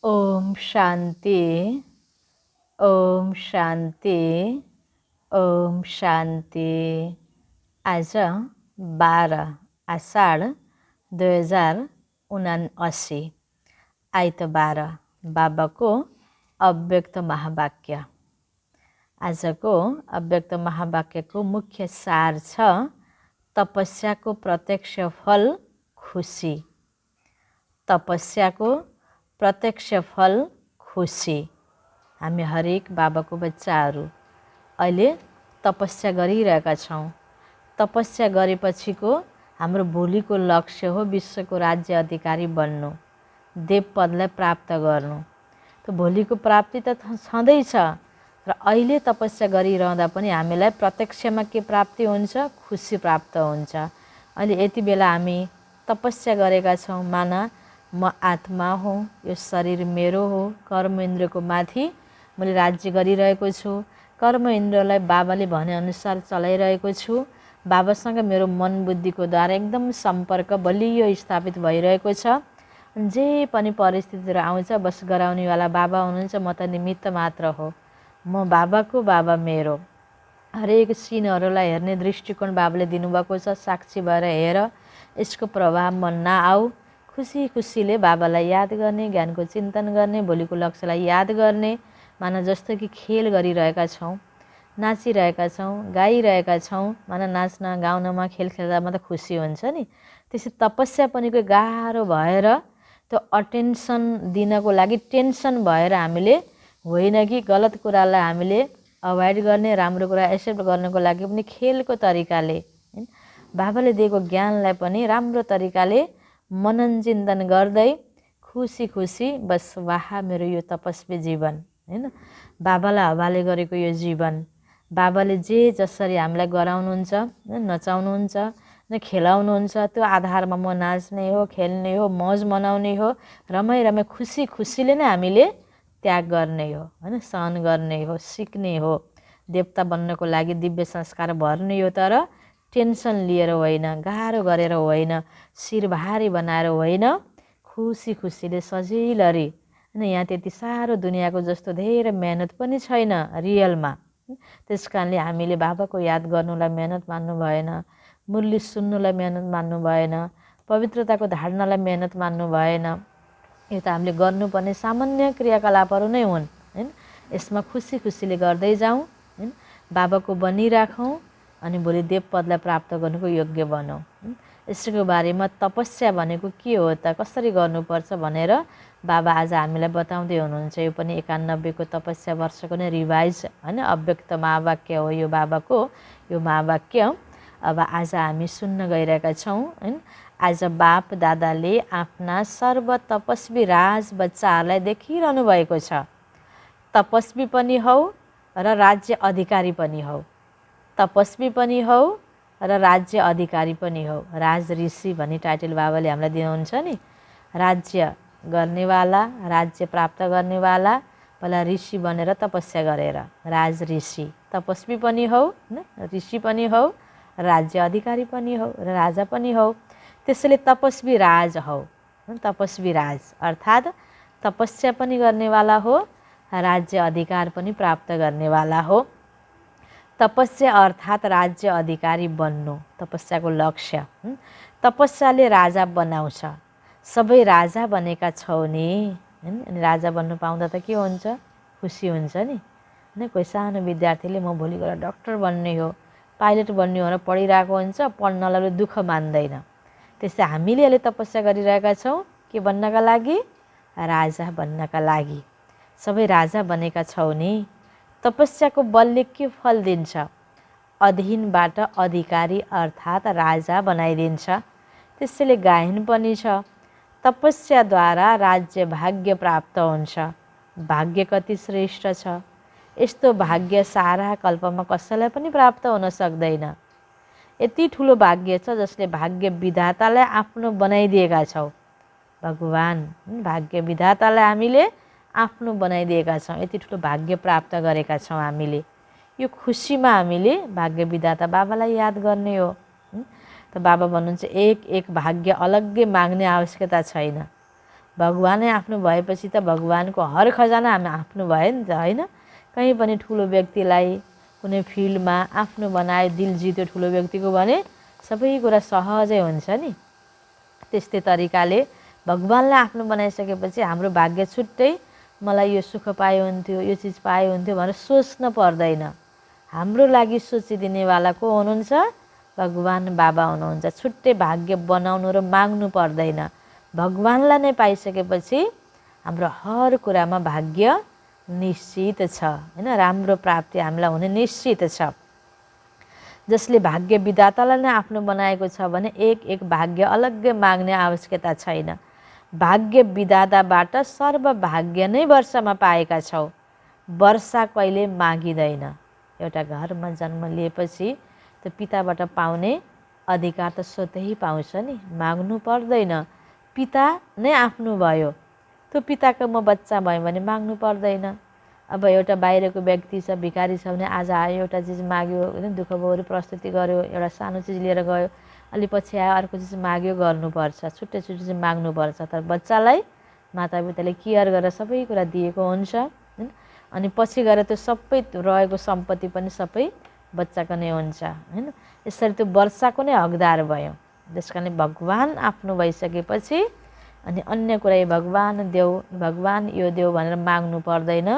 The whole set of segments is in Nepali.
ओम शांति। ओम शांति। ओम शांति। आज 12 आषाढ 2079 आइतबार बाबाको अव्यक्त महावाक्य। आजको अव्यक्त महावाक्यको मुख्य सार छ तपस्याको प्रत्यक्ष फल खुसी। तपस्याको प्रत्यक्ष फल खुसी। हामी हरेक बाबाको बच्चाहरू अहिले तपस्या गरिरहेका छौँ। तपस्या गरेपछिको हाम्रो भोलिको लक्ष्य हो विश्वको राज्य अधिकारी बन्नु, देव पदलाई प्राप्त गर्नु। त भोलिको प्राप्ति त छँदैछ, र अहिले तपस्या गरिरहँदा पनि हामीलाई प्रत्यक्षमा के प्राप्ति हुन्छ? खुसी प्राप्त हुन्छ। अहिले यति बेला हामी तपस्या गरेका छौँ, माना म आत्मा हो, यो शरीर मेरो हो, कर्म इन्द्रियको माथि मैले राज्य गरिरहेको छु, कर्म इन्द्रियलाई बाबाले भनेअनुसार चलाइरहेको छु, बाबासँग मेरो मन बुद्धिको द्वारा एकदम सम्पर्क बलियो स्थापित भइरहेको छ। जे पनि परिस्थितिहरू आउँछ बस गराउनेवाला बाबा हुनुहुन्छ, म त निमित्त मात्र हो। म बाबाको, बाबा मेरो। हरेक सिनहरूलाई हेर्ने दृष्टिकोण बाबाले दिनुभएको छ। साक्षी भएर हेर, यसको प्रभाव म नआऊ, खुसी खुसीले बाबालाई याद गर्ने, ज्ञानको चिन्तन गर्ने, भोलिको लक्ष्यलाई याद गर्ने। माना जस्तो कि खेल गरिरहेका छौँ, नाचिरहेका छौँ, गाइरहेका छौँ। माना नाच्न गाउनमा खेल खेल्दामा त खुसी हुन्छ नि। त्यसै तपस्या पनि कोही गाह्रो भएर त्यो अटेन्सन दिनको लागि टेन्सन भएर हामीले होइन कि गलत कुरालाई हामीले अभोइड गर्ने, राम्रो कुरा एक्सेप्ट गर्नको लागि पनि खेलको तरिकाले बाबाले दिएको ज्ञानलाई पनि राम्रो तरिकाले मनन चिन्तन गर्दै खुसी खुसी बस वाह मेरो यो तपस्वी जीवन हैन, बाबालाई हवाले गरेको यो जीवन, बाबाले जे जसरी हामीलाई गराउनुहुन्छ, नचाउनुहुन्छ, खेलाउनुहुन्छ, त्यो आधारमा म नाच्ने हो, खेल्ने हो, मौज मनाउने हो, रमाइ खुसी खुसीले नै हामीले त्याग गर्ने हो हैन, सहन गर्ने हो, सिक्ने हो, देवता बन्नको लागि दिव्य संस्कार भर्ने हो। तर टेन्सन लिएर होइन, गाह्रो गरेर होइन, शिर भारी बनाएर होइन, खुसी खुसीले सजिलरी। अनि यहाँ त्यति साह्रो दुनियाँको जस्तो धेरै मेहनत पनि छैन रियलमा। त्यस कारणले हामीले बाबाको याद गर्नुलाई मेहनत मान्नु भएन, मुरली सुन्नुलाई मेहनत मान्नु भएन, पवित्रताको धारणलाई मेहनत मान्नु भएन। यो त हामीले गर्नुपर्ने सामान्य क्रियाकलापहरू नै हुन् हैन। यसमा खुसी खुसीले गर्दै जाउँ हैन, बाबाको बनिराखौँ, अनि भोलि देव पदलाई प्राप्त गर्नुको योग्य बनौँ। यसको बारेमा तपस्या भनेको के हो त, कसरी गर्नुपर्छ भनेर बाबा आज हामीलाई बताउँदै हुनुहुन्छ। यो पनि 91को तपस्या वर्षको नै रिभाइज हैन, अव्यक्त महावाक्य हो यो बाबाको यो महावाक्य। अब आज हामी सुन्न गइरहेका छौँ हैन। आज बाप दादाले आफ्ना सर्व तपस्वी राज बच्चाहरूलाई देखिरहनु भएको छ। तपस्वी पनि हौ र राज्य अधिकारी पनि हौ, तपस्वी पनि हौ र राज्य अधिकारी पनि हौ। राज ऋषि भन्ने टाइटल बाबाले हामीलाई दिनुहुन्छ नि। राज्य गर्नेवाला, राज्य प्राप्त गर्नेवाला, पहिला ऋषि बनेर तपस्या गरेर राज ऋषि। तपस्वी पनि हौ, ऋषि पनि हौ, राज्य अधिकारी पनि हौ, र राजा पनि हौ। त्यसैले तपस्वी राज हौ। तपस्वी राज अर्थात् तपस्या पनि गर्नेवाला हो, राज्य अधिकार पनि प्राप्त गर्नेवाला हो। तपस्या अर्थात् राज्य अधिकारी बन्नु तपस्याको लक्ष्य। तपस्याले राजा बनाउँछ। सबै राजा बनेका छौ नि हैन। अनि राजा बन्नु पाउँदा त के हुन्छ? खुसी हुन्छ नि हैन। कोही सानो विद्यार्थीले म भोलि गएर डक्टर बन्ने हो, पाइलट बन्ने हो भनेर पढिरहेको हुन्छ, पढ्नलाई दुःख मान्दैन। त्यसै हामीले अहिले तपस्या गरिरहेका छौँ के बन्नका लागि? राजा बन्नका लागि। सबै राजा बनेका छौ नि। तपस्याको बलले के फल दिन्छ? अधीनबाट अधिकारी अर्थात् राजा बनाइदिन्छ। त्यसैले गायन पनि छ, तपस्याद्वारा राज्य भाग्य प्राप्त हुन्छ। भाग्य कति श्रेष्ठ छ! यस्तो भाग्य सारा कल्पमा कसैलाई पनि प्राप्त हुन सक्दैन। यति ठुलो भाग्य छ जसले भाग्य विधातालाई आफ्नो बनाइदिएका छौ। भगवान भाग्य विधातालाई हामीले आफ्नो बनाइदिएका छौँ। यति ठुलो भाग्य प्राप्त गरेका छौँ हामीले। यो खुसीमा हामीले भाग्य विधाता बाबालाई याद गर्ने हो। त बाबा भन्नुहुन्छ एक एक भाग्य अलग्गै माग्ने आवश्यकता छैन। भगवानै आफ्नो भएपछि त भगवानको हर खजाना हामी आफ्नो भयो नि त, होइन? कहीँ पनि ठुलो व्यक्तिलाई कुनै फिल्डमा आफ्नो बनाए दिल जित्यो ठुलो व्यक्तिको भने सबै कुरा सहजै हुन्छ नि। त्यस्तै तरिकाले भगवानलाई आफ्नो बनाइसकेपछि हाम्रो भाग्य छुट्टै, मलाई यो सुख पाए हुन्थ्यो, यो चिज पाए हुन्थ्यो भनेर सोच्न पर्दैन। हाम्रो लागि सोचिदिनेवाला को हुनुहुन्छ? भगवान बाबा हुनुहुन्छ। छुट्टै भाग्य बनाउनु र माग्नु पर्दैन। भगवानलाई नै पाइसकेपछि हाम्रो हर कुरामा भाग्य निश्चित छ, होइन? राम्रो प्राप्ति हामीलाई हुने निश्चित छ। जसले भाग्य विधातालाई नै आफ्नो बनाएको छ भने एक एक भाग्य अलग्गै माग्ने आवश्यकता छैन। भाग्य विधाताबाट सर्वभाग्य नै वर्षमा पाएका छौँ। वर्षा कहिले मागिँदैन। एउटा घरमा जन्म लिएपछि त्यो पिताबाट पाउने अधिकार त स्वतै पाउँछ नि, माग्नु पर्दैन। पिता नै आफ्नो भयो, त्यो पिताको म बच्चा भयो भने माग्नु पर्दैन। अब एउटा बाहिरको व्यक्ति छ, भिखारी छ भने आज आयो, एउटा चिज माग्यो, होइन? दुःख बौरी प्रस्तुति गर्यो, एउटा सानो चिज लिएर गयो, अलि पछि आयो अर्को चिज माग्यो, गर्नुपर्छ। छुट्टै छुट्टै चाहिँ माग्नुपर्छ। तर बच्चालाई मातापिताले केयर गरेर सबै कुरा दिएको हुन्छ, होइन? अनि पछि गएर त्यो सबै रहेको सम्पत्ति पनि सबै बच्चाको नै हुन्छ, होइन? यसरी त्यो वर्षाको नै हकदार भयो। त्यस कारण भगवान आफ्नो भइसकेपछि अनि अन्य कुरा भगवान देऊ, भगवान यो देऊ भनेर माग्नु पर्दैन।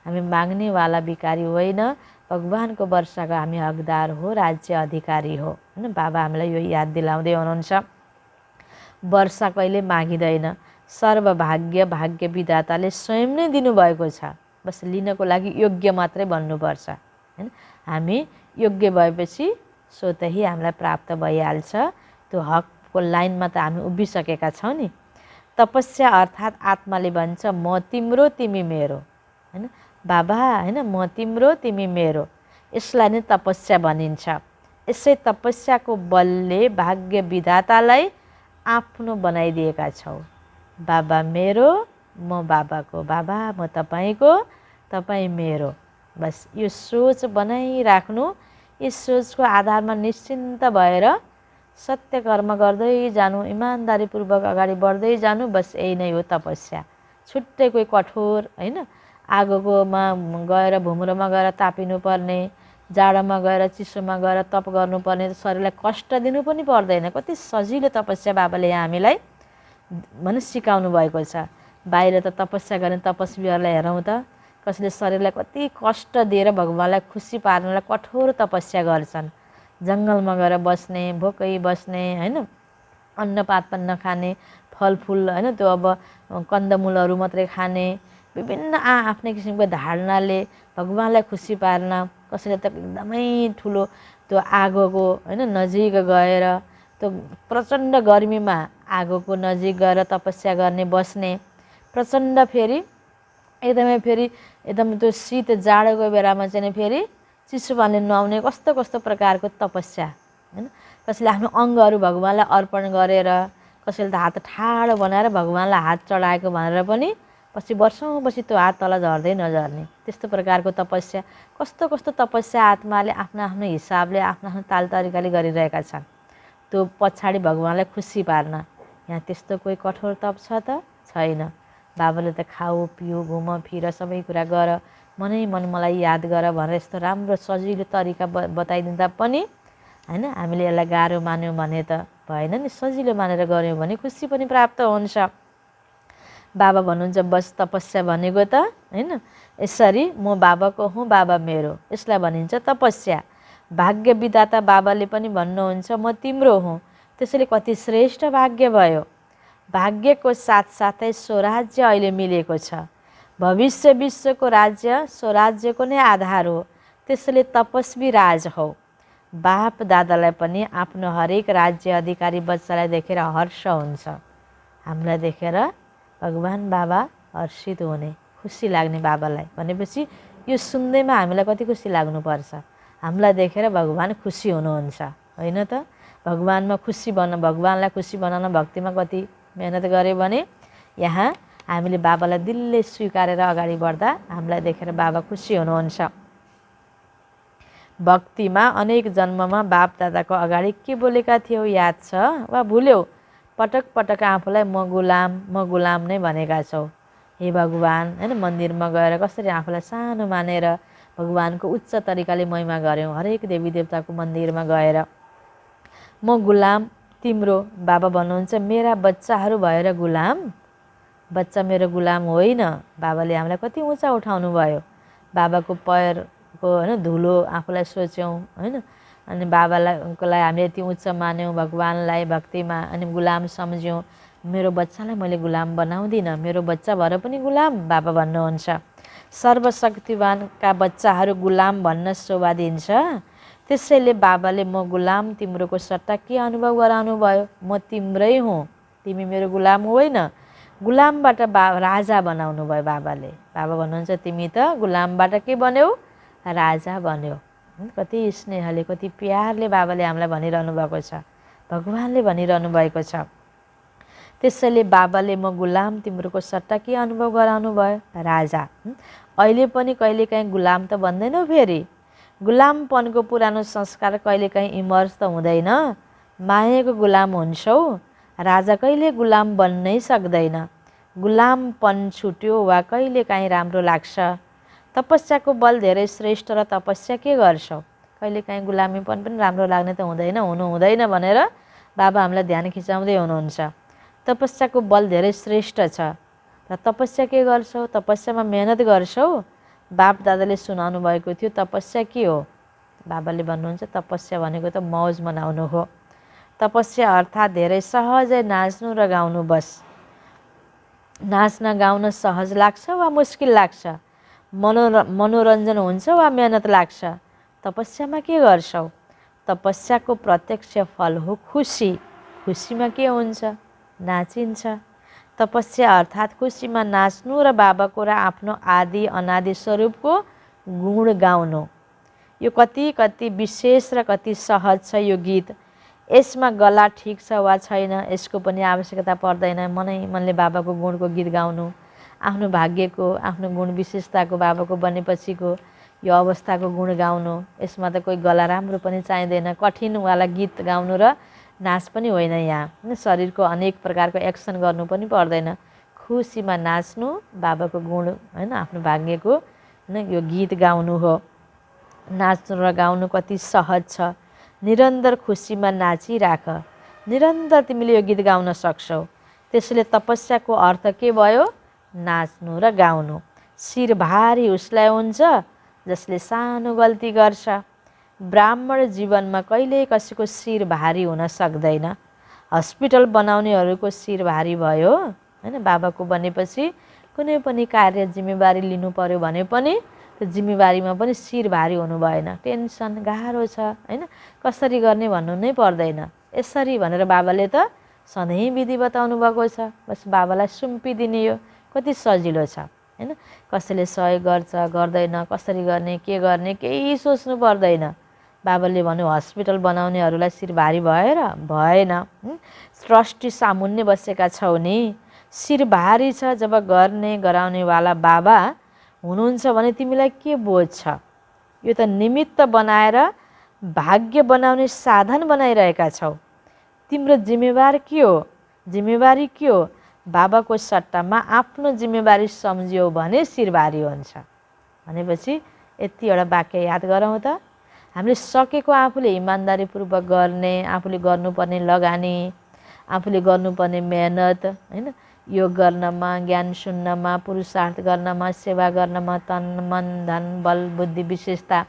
हामी माग्नेवाला भिखारी होइन, भगवानको वर्षाको हामी हकदार हो, राज्य अधिकारी हो, होइन? बाबा हामीलाई यो याद दिलाउँदै हुनुहुन्छ। वर्षा कहिले मागिँदैन। सर्वभाग्य भाग्य विधाताले स्वयं नै दिनुभएको छ। बस लिनको लागि योग्य मात्रै बन्नुपर्छ, होइन? हामी योग्य भएपछि स्वतै हामीलाई प्राप्त भइहाल्छ। त्यो हकको लाइनमा त हामी उभिसकेका छौँ नि। तपस्या अर्थात् आत्माले भन्छ म तिम्रो तिमी मेरो, होइन? बाबा, होइन? म तिम्रो तिमी मेरो, यसलाई नै तपस्या भनिन्छ। यसै तपस्याको बलले भाग्य विधातालाई आफ्नो बनाइदिएका छौँ। बाबा मेरो, म बाबाको, बाबा म तपाईँको, तपाईँ मेरो। बस यो सोच बनाइराख्नु। यस सोचको आधारमा निश्चिन्त भएर सत्य कर्म गर्दै जानु, इमान्दारीपूर्वक अगाडि बढ्दै जानु। बस यही नै हो तपस्या। छुट्टै कोही कठोर, होइन? आगोकोमा गएर भुम्रोमा गएर तापिनुपर्ने, जाडोमा गएर चिसोमा गएर तप गर्नुपर्ने, शरीरलाई कष्ट दिनु पनि पर्दैन। कति सजिलो तपस्या बाबाले हामीलाई भने सिकाउनु भएको छ। बाहिर त तपस्या गर्ने तपस्वीहरूलाई हेरौँ त, कसैले शरीरलाई कति कष्ट दिएर भगवानलाई खुसी पार्नलाई कठोर तपस्या गर्छन्। जङ्गलमा गएर बस्ने, भोकै बस्ने, होइन? अन्नपात पनि नखाने, फलफुल, होइन? त्यो अब कन्दमूलहरू मात्रै खाने, विभिन्न आफ्नै किसिमको धारणाले भगवानलाई खुसी पार्न। कसैले त एकदमै ठुलो त्यो आगोको, होइन? नजिक गएर त्यो प्रचण्ड गर्मीमा आगोको नजिक गएर तपस्या गर्ने, बस्ने। प्रचण्ड फेरि एकदम त्यो शीत जाडोको बेलामा चाहिँ फेरि चिसो पानीले नुहाउने, कस्तो कस्तो प्रकारको तपस्या, होइन? कसैले आफ्नो अङ्गहरू भगवानलाई अर्पण गरेर, कसैले त हात ठाडो बनाएर भगवानलाई हात चढाएको भनेर पनि पछि वर्षौँपछि त्यो हात तल झर्दै नझर्ने, त्यस्तो प्रकारको तपस्या। कस्तो कस्तो तपस्या आत्माले आफ्नो आफ्नो हिसाबले आफ्नो आफ्नो ताल तरिकाले गरिरहेका छन्, त्यो पछाडि भगवानलाई खुसी पार्न। यहाँ त्यस्तो कोही कठोर तप छ त छैन। बाबाले त खाऊ पिऊ घुम फिर सबै कुरा गर, मनै मन मलाई याद गर भनेर यस्तो राम्रो सजिलो तरिका बताइदिँदा पनि, होइन? हामीले यसलाई गाह्रो मान्यौँ भने त भएन नि। सजिलो मानेर गऱ्यौँ भने खुसी पनि प्राप्त हुन्छ। बाबा भन्नुहुन्छ बस तपस्या भनेको त, होइन? यसरी म बाबाको हुँ, बाबा मेरो, यसलाई भनिन्छ तपस्या। भाग्य विधाता बाबाले पनि भन्नुहुन्छ म तिम्रो हुँ, त्यसैले कति श्रेष्ठ भाग्य भयो। भाग्यको साथसाथै स्वराज्य अहिले मिलेको छ। भविष्य विश्वको राज्य स्वराज्यको नै आधार हो, त्यसैले तपस्वी राज हो। बाप दादालाई पनि आफ्नो हरेक राज्य अधिकारी बच्चालाई देखेर हर्ष हुन्छ। हामीलाई देखेर भगवान बाबा हर्षित हुने, खुसी लाग्ने बाबालाई भनेपछि यो सुन्दैमा हामीलाई कति खुसी लाग्नुपर्छ। हामीलाई देखेर भगवान खुसी हुनुहुन्छ, होइन त? भगवानमा खुसी भगवानलाई खुसी बनाउन भक्तिमा कति मेहनत गऱ्यो भने यहाँ हामीले बाबालाई दिलले स्वीकारेर अगाडि बढ्दा हामीलाई देखेर बाबा खुसी हुनुहुन्छ। भक्तिमा अनेक जन्ममा बाप दादाको अगाडि के बोलेका थियौ याद छ वा भुल्यौ? पटक पटक आफूलाई म गुलाम नै भनेका छौ। हे भगवान्, होइन, मन्दिरमा गएर कसरी आफूलाई सानो मानेर भगवानको उच्च तरिकाले महिमा गऱ्यौँ। हरेक देवी देवताको मन्दिरमा गएर म गुलाम तिम्रो, बाबा भन्नुहुन्छ मेरा बच्चाहरू भएर गुलाम, बच्चा मेरो गुलाम होइन। बाबाले हामीलाई कति उँचा उठाउनु भयो। बाबाको पैरको होइन धुलो आफूलाई सोच्यौँ, होइन, अनि बाबालाई हामीले यति उच्च मान्यौँ भगवान्लाई भक्तिमा, अनि गुलाम सम्झ्यौँ। मेरो बच्चालाई मैले गुलाम बनाउँदिनँ, मेरो बच्चा भएर पनि गुलाम, बाबा भन्नुहुन्छ। सर्वशक्तिवानका बच्चाहरू गुलाम भन्न शोभा दिन्छ। त्यसैले बाबाले म गुलाम तिम्रोको सट्टा के अनुभव गराउनु भयो? म तिम्रै हुँ, तिमी मेरो गुलाम होइन। गुलामबाट राजा बनाउनु भयो बाबाले। बाबा भन्नुहुन्छ तिमी त गुलामबाट के बन्यौ? राजा बन्यौ। कति स्नेहले, कति प्यारले बाबाले हामीलाई भनिरहनु भएको छ, भगवान्ले भनिरहनु भएको छ। त्यसैले बाबाले म गुलाम तिम्रोको सट्टा के अनुभव गराउनु भयो? राजा। अहिले पनि कहिलेकाहीँ गुलाम त बन्दैनौ। फेरि गुलामपनको पुरानो संस्कार कहिलेकाहीँ इमर्स त हुँदैन। मायाको गुलाम हुन्छौ, राजा कहिले गुलाम बन्नै सक्दैन। गुलामपन छुट्यो वा कहिलेकाहीँ राम्रो लाग्छ। तपस्याको बल धेरै श्रेष्ठ र तपस्या के गर्छौ? कहिलेकाहीँ गुलामीपन पनि राम्रो लाग्ने त हुँदैन, हुनु हुँदैन भनेर बाबा हामीलाई ध्यान खिचाउँदै हुनुहुन्छ। तपस्याको बल धेरै श्रेष्ठ छ र तपस्या के गर्छौ? तपस्यामा मेहनत गर्छौ। बाप दादाले सुनाउनु भएको थियो तपस्या के हो? बाबाले भन्नुहुन्छ तपस्या भनेको त मौज मनाउनु हो। तपस्या अर्थात् धेरै सहजै नाच्नु र गाउनु बस। नाच्न गाउन सहज लाग्छ वा मुस्किल लाग्छ? मनोरञ्जन हुन्छ वा मेहनत लाग्छ? तपस्यामा के गर्छौ? तपस्याको प्रत्यक्ष फल हो खुसी। खुसीमा के हुन्छ? नाचिन्छ। तपस्या अर्थात् खुसीमा नाच्नु र बाबाको र आफ्नो आदि अनादि स्वरूपको गुण गाउनु। यो कति कति विशेष र कति सहज छ यो गीत। यसमा गला ठिक छ वा छैन यसको पनि आवश्यकता पर्दैन। मनले बाबाको गुणको गीत गाउनु, आफ्नो भाग्यको, आफ्नो गुण विशेषताको, बाबाको बनेपछिको यो अवस्थाको गुण गाउनु। यसमा त कोही गला राम्रो पनि चाहिँदैन। कठिनवाला गीत गाउनु र नाच पनि होइन यहाँ। शरीरको अनेक प्रकारको एक्सन गर्नु पनि पर्दैन। खुसीमा नाच्नु, बाबाको गुण, होइन, आफ्नो भाग्यको, होइन, यो गीत गाउनु हो। नाच्नु र गाउनु कति सहज छ। निरन्तर खुसीमा नाचिराख। निरन्तर तिमीले यो गीत गाउन सक्छौ। त्यसैले तपस्याको अर्थ के भयो? नाच्नु र गाउनु। शिर भारी उसलाई हुन्छ जसले सानो गल्ती गर्छ। ब्राह्मण जीवनमा कहिल्यै कसैको शिर भारी हुन सक्दैन। हस्पिटल बनाउनेहरूको शिर भारी भयो, होइन, बाबाको बनेपछि कुनै पनि कार्य जिम्मेवारी लिनु पर्यो भने पनि त्यो जिम्मेवारीमा पनि शिर भारी हुनु भएन। टेन्सन गाह्रो छ, होइन, कसरी गर्ने भन्नु नै पर्दैन। यसरी भनेर बाबाले त सधैँ विधि बताउनु भएको छ। बस बाबालाई सुम्पिदिने यो कति सजिलो छ, होइन। कसैले सहयोग गर्छ गर्दैन, कसरी गर्ने के गर्ने केही सोच्नु पर्दैन। बाबाले भन्यो हस्पिटल बनाउनेहरूलाई शिर भारी भएन। ट्रस्टी सामुन्ने बसेका छौ नि, शिर भारी छ जब गर्ने गराउनेवाला बाबा हुनुहुन्छ भने तिमीलाई के बोझ छ? यो त निमित्त बनाएर भाग्य बनाउने साधन बनाइरहेका छौ। तिम्रो जिम्मेवारी के हो? जिम्मेवारी के हो? बाबाको सट्टामा आफ्नो जिम्मेवारी सम्झ्यौ भने शिर भारी हुन्छ। भनेपछि यति एउटा वाक्य याद गरौँ त। हामीले सकेको आफूले इमान्दारीपूर्वक गर्ने, आफूले गर्नुपर्ने लगानी, आफूले गर्नुपर्ने मेहनत, होइन, योग गर्नमा, ज्ञान सुन्नमा, पुरुषार्थ गर्नमा, सेवा गर्नमा, तन मन धन बल बुद्धि विशेषता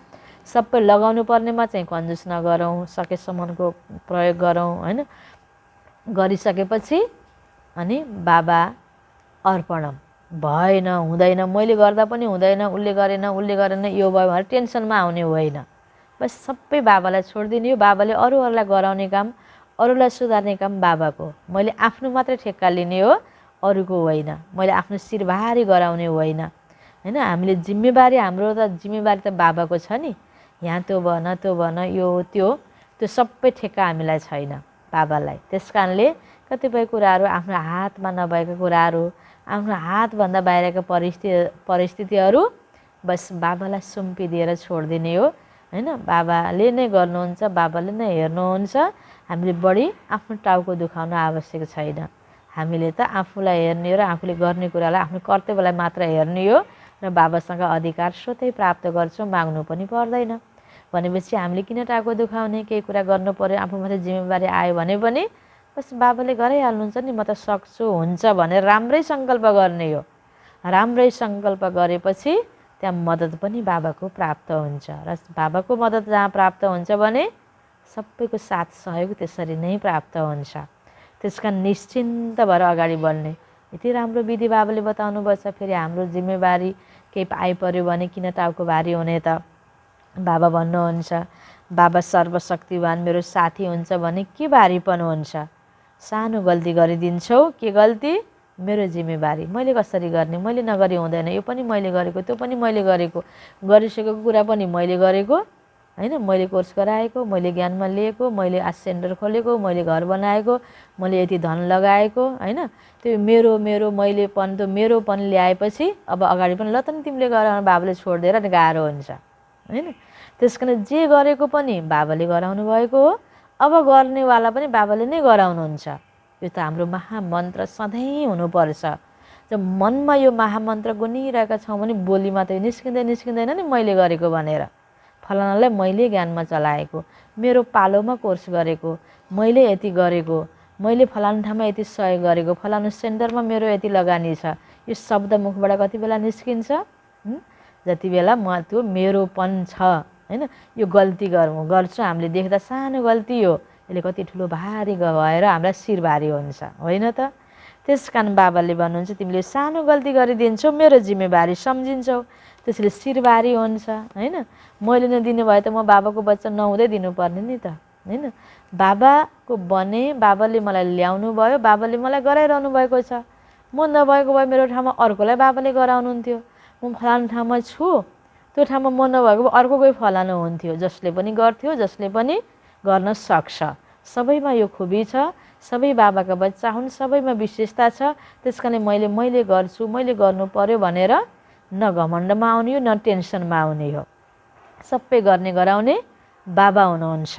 सबै लगाउनु पर्नेमा चाहिँ कन्जुस नगरौँ, सकेसम्मको प्रयोग गरौँ, होइन। गरिसकेपछि अनि बाबा अर्पणम। भएन, हुँदैन, मैले गर्दा पनि हुँदैन, उसले गरेन, यो भयो भनेर टेन्सनमा आउने होइन। बस सबै बाबालाई छोडिदिने हो। बाबाले अरूहरूलाई गराउने काम, अरूलाई सुधार्ने काम बाबाको। मैले आफ्नो मात्रै ठेक्का लिने हो, अरूको होइन। मैले आफ्नो शिर भारी गराउने होइन, होइन। हामीले जिम्मेवारी, हाम्रो त जिम्मेवारी त बाबाको छ नि। यहाँ त्यो भन, त्यो भन, यो त्यो सबै ठेक्का हामीलाई छैन, बाबालाई। त्यस कारणले कतिपय कुराहरू आफ्नो हातमा नभएका कुराहरू, आफ्नो हातभन्दा बाहिरका परिस्थितिहरू बस बाबालाई सुम्पिदिएर छोडिदिने हो। हैन। बाबाले नै गर्नुहुन्छ, बाबाले नै हेर्नुहुन्छ। हामीले बढी आफ्नो टाउको दुखाउन आवश्यक छैन। हामीले त आफूलाई हेर्ने हो र आफूले गर्ने कुरालाई, आफ्नो कर्तव्यलाई मात्र हेर्ने हो र बाबासँग अधिकार स्वतै प्राप्त गर्छौँ, माग्नु पनि पर्दैन। भनेपछि हामीले किन टाउको दुखाउने? केही कुरा गर्नु पर्यो, आफूमाथि जिम्मेवारी आयो भने पनि बस बाबाले गराइहाल्नुहुन्छ नि, म त सक्छु, हुन्छ भनेर राम्रै सङ्कल्प गर्ने हो। राम्रै सङ्कल्प गरेपछि त्यहाँ मद्दत पनि बाबाको प्राप्त हुन्छ र बाबाको मद्दत जहाँ प्राप्त हुन्छ भने सबैको साथ सहयोग त्यसरी नै प्राप्त हुन्छ। त्यस कारण निश्चिन्त भएर अगाडि बढ्ने यति राम्रो विधि बाबाले बताउनु पर्छ। फेरि हाम्रो जिम्मेवारी केही आइपऱ्यो भने किन टाउको भारी हुने त? बाबा भन्नुहुन्छ, बाबा सर्वशक्तिवान मेरो साथी हुन्छ भने के भारीपन हुन्छ? सानो गल्ती गरिदिन्छौ, के गल्ती? मेरो जिम्मेवारी, मैले कसरी गर्ने? मैले नगरी हुँदैन, यो पनि मैले गरेको, त्यो पनि मैले गरेको, गरिसकेको कुरा पनि मैले गरेको हैन। मैले कोर्स गराएको, मैले ज्ञानमा लिएको, मैले आज सेन्टर खोलेको, मैले घर बनाएको, मैले यति धन लगाएको हैन। त्यो मेरो मेरो मैलेपन, त्यो मेरोपन ल्याएपछि अब अगाडि पनि ल त नि तिमीले गर, बाबाले छोडिदिएर गाह्रो हुन्छ हैन। त्यस कारण जे गरेको पनि बाबाले गराउनु भएको हो, अब गर्नेवाला पनि बाबाले नै गराउनुहुन्छ। यो त हाम्रो महामन्त्र सधैँ हुनुपर्छ। जब मनमा यो महामन्त्र गुनिरहेका छौँ भने बोलीमा त निस्किँदैन नि मैले गरेको भनेर। फलानालाई मैले ज्ञानमा चलाएको, मेरो पालोमा कोर्स गरेको, मैले यति गरेको, मैले फलाना ठाउँमा यति सहयोग गरेको, फलानु सेन्टरमा मेरो यति लगानी छ, यो शब्द मुखबाट कति बेला निस्किन्छ? जति बेला म त्यो मेरोपन छ हैन। यो गल्ती गर्छु, हामीले देख्दा सानो गल्ती हो, यसले कति ठुलो भारी भएर हामीलाई शिर भारी हुन्छ होइन त? त्यस कारण बाबाले भन्नुहुन्छ, तिमीले सानो गल्ती गरिदिन्छौ, मेरो जिम्मेवारी सम्झिन्छौ, त्यसले शिर भारी हुन्छ हैन। मैले नदिनु भए त म बाबाको बच्चा नहुँदै दिनुपर्ने नि त हैन। बाबाको बने, बाबाले मलाई ल्याउनु भयो, बाबाले मलाई गराइरहनु भएको छ। म नभएको भए मेरो ठाउँमा अर्कोलाई बाबाले गराउनुहुन्थ्यो। म फलानु ठाउँमा छु, त्यो ठाउँमा म नभएको भए अर्को कोही फलानु हुन्थ्यो, जसले पनि गर्थ्यो, जसले पनि गर्न सक्छ। सबैमा यो खुबी छ, सबै बाबाका बच्चा हुन्, सबैमा विशेषता छ। त्यस कारण मैले गर्छु, मैले गर्नु पर्यो भनेर न घमण्डमा आउने हो, न टेन्सनमा आउने हो। सबै गर्ने गराउने बाबा हुनुहुन्छ।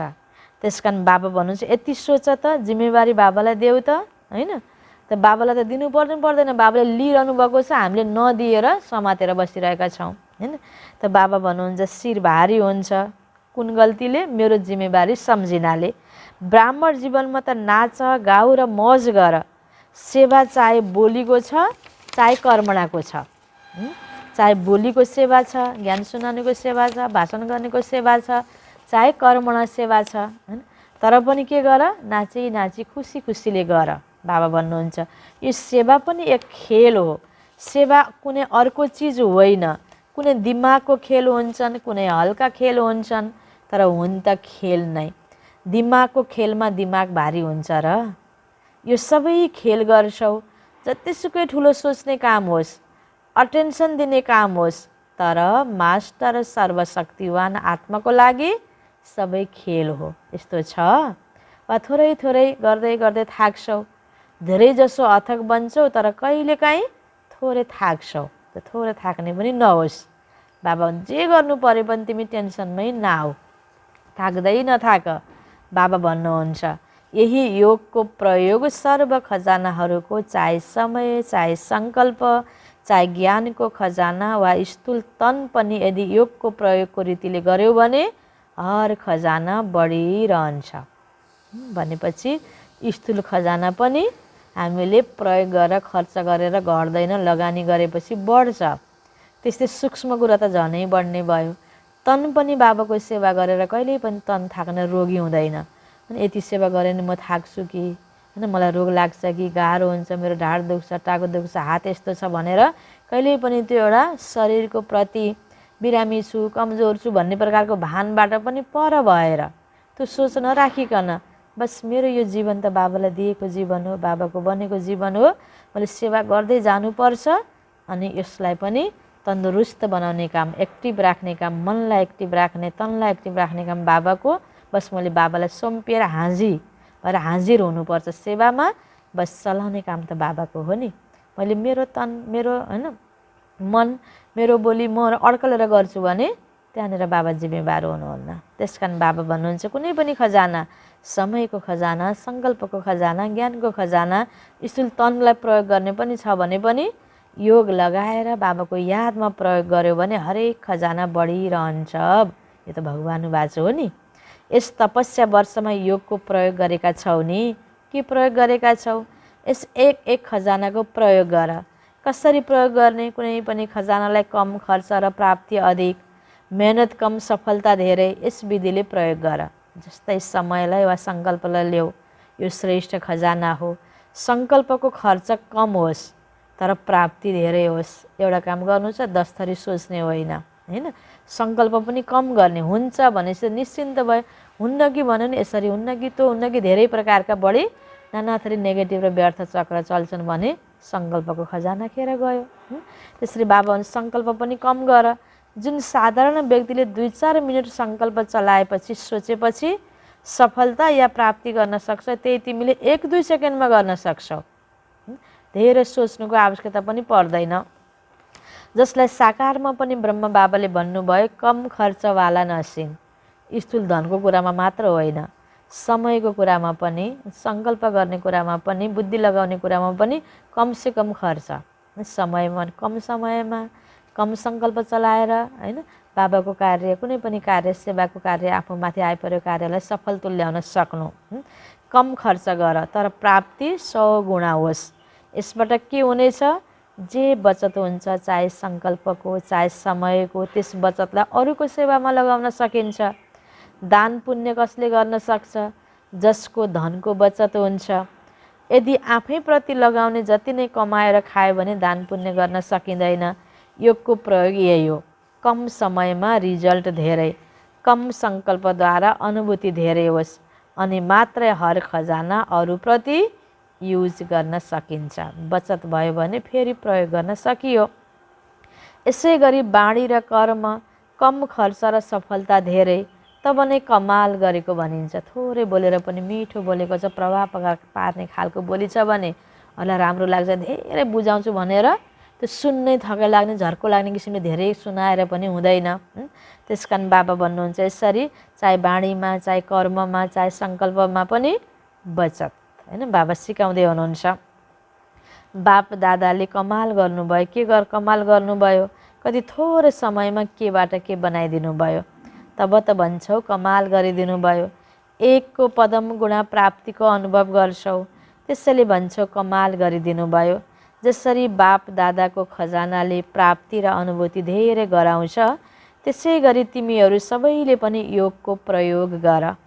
त्यस कारण बाबा भन्नुहुन्छ, यति सोच त, जिम्मेवारी बाबालाई देऊ त हैन। त बाबालाई त दिनु पर्दैन, बाबाले लिइरहनु भएको छ, हामीले नदिएर समातेर बसिरहेका छौँ हैन। त बाबा भन्नुहुन्छ शिर भारी हुन्छ। कुन गल्तीले? मेरो जिम्मेवारी सम्झिनाले। ब्राह्मण जीवनमा त नाच गाउ र मौज गर। सेवा चाहे बोलीको छ चाहे कर्मणाको छ। चाहे बोलीको सेवा छ, ज्ञान सुनाउनेको सेवा छ, भाषण गर्नेको सेवा छ, चाहे कर्मणा सेवा छ हैन। तर पनि के गर? नाची नाची खुसी खुसीले गर। बाबा भन्नुहुन्छ यो सेवा पनि एक खेल हो। सेवा कुनै अर्को चिज होइन, कुनै दिमागको खेल हुन्छन्, कुनै हल्का खेल हुन्छन्, तर हुन त खेल नै। दिमागको खेलमा दिमाग भारी हुन्छ र? यो सबै खेल गर्छौ, जतिसुकै ठुलो सोच्ने काम होस्, अटेन्सन दिने काम होस्, तर मास्टर सर्वशक्तिवान आत्माको लागि सबै खेल हो। यस्तो छ? वा थोरै थोरै गर्दै गर्दै थाक्छौ, धेरै जसो अथक बन्छौ, तर कहिलेकाहीँ थोरै थाक्छौ। त थोरै थाक्ने पनि नहोस्। बाबा जे गर्नु परे पनि तिमी टेन्सनमै नआऊ, थाक्दै नथाक। बाबा भन्नुहुन्छ यही योगको प्रयोग सर्व खजानाहरूको, चाहे समय, चाहे सङ्कल्प, चाहे ज्ञानको खजाना वा स्थूल तन पनि यदि योगको प्रयोगको रीतिले गर्यो भने हर खजाना बढिरहन्छ। भनेपछि स्थूल खजाना पनि हामीले प्रयोग गरेर, खर्च गरेर घट्दैन, लगानी गरेपछि बढ्छ। त्यस्तै सूक्ष्म कुरा त झनै बढ्ने भयो। तन पनि बाबाको सेवा गरेर कहिल्यै पनि तन थाक्न रोगी हुँदैन। अनि यति सेवा गरेँ भने म थाक्छु कि हैन, मलाई रोग लाग्छ कि, गाह्रो हुन्छ, मेरो ढाड दुख्छ, टाउको दुख्छ, हात यस्तो छ भनेर कहिल्यै पनि त्यो एउटा शरीरको प्रति बिरामी छु, कमजोर छु भन्ने प्रकारको भानबाट पनि पर भएर त्यो सोच नराखिकन बस मेरो यो जीवन त बाबालाई दिएको जीवन हो, बाबाको बनेको जीवन हो, मैले सेवा गर्दै जानुपर्छ। अनि यसलाई पनि तन्दुरुस्त बनाउने काम, एक्टिभ राख्ने काम, मनलाई एक्टिभ राख्ने, तनलाई एक्टिभ राख्ने काम बाबाको। बस मैले बाबालाई सुम्पिएर हाजिर हुनुपर्छ सेवामा। बस चलाउने काम त बाबाको हो नि। मैले मेरो तन, मेरो हैन मन, मेरो बोली म अड्कलेर गर्छु भने त्यहाँनिर बाबा जिम्मेवार हुनुहुन्न। त्यस कारण बाबा भन्नुहुन्छ कुनै पनि खजाना, समयको खजाना, सङ्कल्पको खजाना, ज्ञानको खजाना, स्थूल तनलाई प्रयोग गर्ने पनि छ भने पनि योग लगाएर बाबाको यादमा प्रयोग गर्यो भने हरेक खजाना बढिरहन्छ। यो त भगवान् बाचो हो नि। यस तपस्या वर्षमा योगको प्रयोग गरेका छौ नि? के प्रयोग गरेका छौ? यस एक एक खजानाको प्रयोग गर। कसरी प्रयोग गर्ने? कुनै पनि खजानालाई कम खर्च र प्राप्ति अधिक, मेहनत कम सफलता धेरै, यस विधिले प्रयोग गर। जस्तै समयलाई वा सङ्कल्पलाई ल्याऊ, यो श्रेष्ठ खजाना हो। सङ्कल्पको खर्च कम होस् तर प्राप्ति धेरै होस्। एउटा काम गर्नु छ, 10 थरी सोच्ने होइन, होइन? सङ्कल्प पनि कम गर्ने। हुन्छ भनेपछि निश्चिन्त भयो। हुन्न कि भन्यो नि यसरी हुन्न कि त्यो हुन्न कि धेरै प्रकारका बढी नाना थरी नेगेटिभ र व्यर्थ चक्र चल्छन् भने सङ्कल्पको खजाना खेर गयो। त्यसरी बाबा भने सङ्कल्प पनि कम गर। जुन साधारण व्यक्तिले 2-4 मिनट सङ्कल्प चलाएपछि सोचेपछि सफलता या प्राप्ति गर्न सक्छ, त्यही तिमीले 1-2 सेकेन्डमा गर्न सक्छौ। धेरै सोच्नुको आवश्यकता पनि पर्दैन। जसलाई साकारमा पनि ब्रह्म बाबाले भन्नुभयो कम खर्चवाला नसिन। स्थूल धनको कुरामा मात्र होइन, समयको कुरामा पनि, सङ्कल्प गर्ने कुरामा पनि, बुद्धि लगाउने कुरामा पनि कमसे कम खर्च। समयमा कम समयमा कम सङ्कल्प चलाएर, होइन, बाबाको कार्य, कुनै पनि कार्य, सेवाको कार्य, आफूमाथि आइपरेको कार्यलाई सफल तुल्याउन सक्नु। कम खर्च गर तर प्राप्ति 100 गुणा होस्। यसबाट के हुनेछ? जे बचत हुन्छ, चाहे सङ्कल्पको चाहे समयको, त्यस बचतलाई अरूको सेवामा लगाउन सकिन्छ। दान पुण्य कसले गर्न सक्छ? जसको धनको बचत हुन्छ। यदि आफैप्रति लगाउने जति नै कमाएर खायो भने दान पुण्य गर्न सकिँदैन। योगको प्रयोग यही हो। कम समयमा रिजल्ट धेरै, कम सङ्कल्पद्वारा अनुभूति धेरै होस् अनि मात्रै हर खजाना अरूप्रति युज गर्न सकिन्छ। बचत भयो भने फेरि प्रयोग गर्न सकियो। यसै गरी बाणी र कर्म, कम खर्च र सफलता धेरै, तब नै कमाल गरेको भनिन्छ। थोरै बोलेर पनि मिठो बोलेको छ, प्रभाव पार्ने खालको बोली छ भने होला राम्रो लाग्छ। धेरै बुझाउँछु भनेर त्यो सुन्नै थकै लाग्ने, झर्को लाग्ने किसिमले धेरै सुनाएर पनि हुँदैन। त्यस कारण बाबा भन्नुहुन्छ यसरी, चाहे बाणीमा, चाहे कर्ममा, चाहे सङ्कल्पमा पनि बचत, होइन? बाबा सिकाउँदै हुनुहुन्छ। बाप दादाले कमाल गर्नुभयो। के कमाल गर्नुभयो? कति थोरै समयमा केबाट के बनाइदिनु भयो। तब त भन्छौ कमाल गरिदिनु भयो। एकको पदम गुणा प्राप्तिको अनुभव गर्छौ, त्यसैले भन्छौ कमाल गरिदिनु भयो। जसरी बाप दादाको खजानाले प्राप्ति र अनुभूति धेरै गराउँछ, त्यसै गरी तिमीहरू सबैले पनि योगको प्रयोग गर।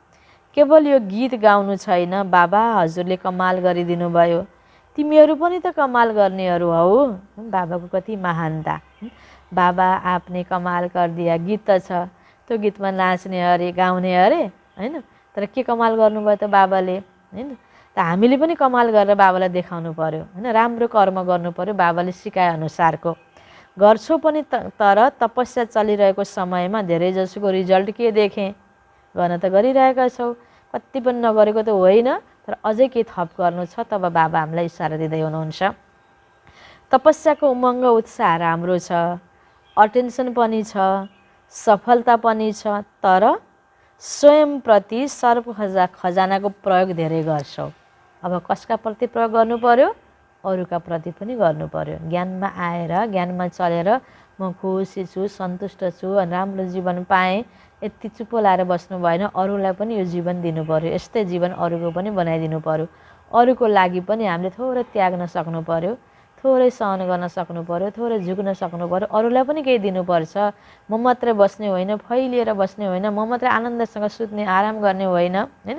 केवल यो गीत गाउनु छैन, बाबा हजुरले कमाल गरिदिनु भयो, तिमीहरू पनि त कमाल गर्नेहरू हौ। बाबाको कति महानता। बाबा आपने कमाल गरिदिया गीत त छ, त्यो गीतमा नाच्ने अरे, गाउने अरे, होइन? तर के कमाल गर्नुभयो त बाबाले, होइन? त हामीले पनि कमाल गरेर बाबालाई देखाउनु पर्यो, होइन? राम्रो कर्म गर्नु पर्यो, बाबाले सिकाएअनुसारको गर्छौ पनि। तर तपस्या चलिरहेको समयमा धेरैजसोको रिजल्ट के देखेँ? गर्न त गरिरहेका छौ, कति पनि नगरेको त होइन, तर अझै केही थप गर्नु छ। तब बाबा हामीलाई इसारा दिँदै हुनुहुन्छ। तपस्याको उमङ्ग उत्साह राम्रो छ, अटेन्सन पनि छ, सफलता पनि छ, तर स्वयंप्रति सर्व खजानाको प्रयोग धेरै गर्छौ। अब कसका प्रति प्रयोग गर्नु पर्यो? अरूका प्रति पनि गर्नु पर्यो। ज्ञानमा आएर, ज्ञानमा चलेर म खुसी छु, सन्तुष्ट छु, अनि राम्रो जीवन पाएँ, यति चुप्पो लाएर बस्नु भएन। अरूलाई पनि यो जीवन दिनु पर्यो। यस्तै जीवन अरूको पनि बनाइदिनु पर्यो। अरूको लागि पनि हामीले थोरै त्याग्न सक्नु पर्यो, थोरै सहन गर्न सक्नु पर्यो, थोरै झुक्न सक्नु पर्यो। अरूलाई पनि केही दिनुपर्छ। म मात्रै बस्ने होइन, फैलिएर बस्ने होइन, म मात्रै आनन्दसँग सुत्ने, आराम गर्ने होइन, होइन?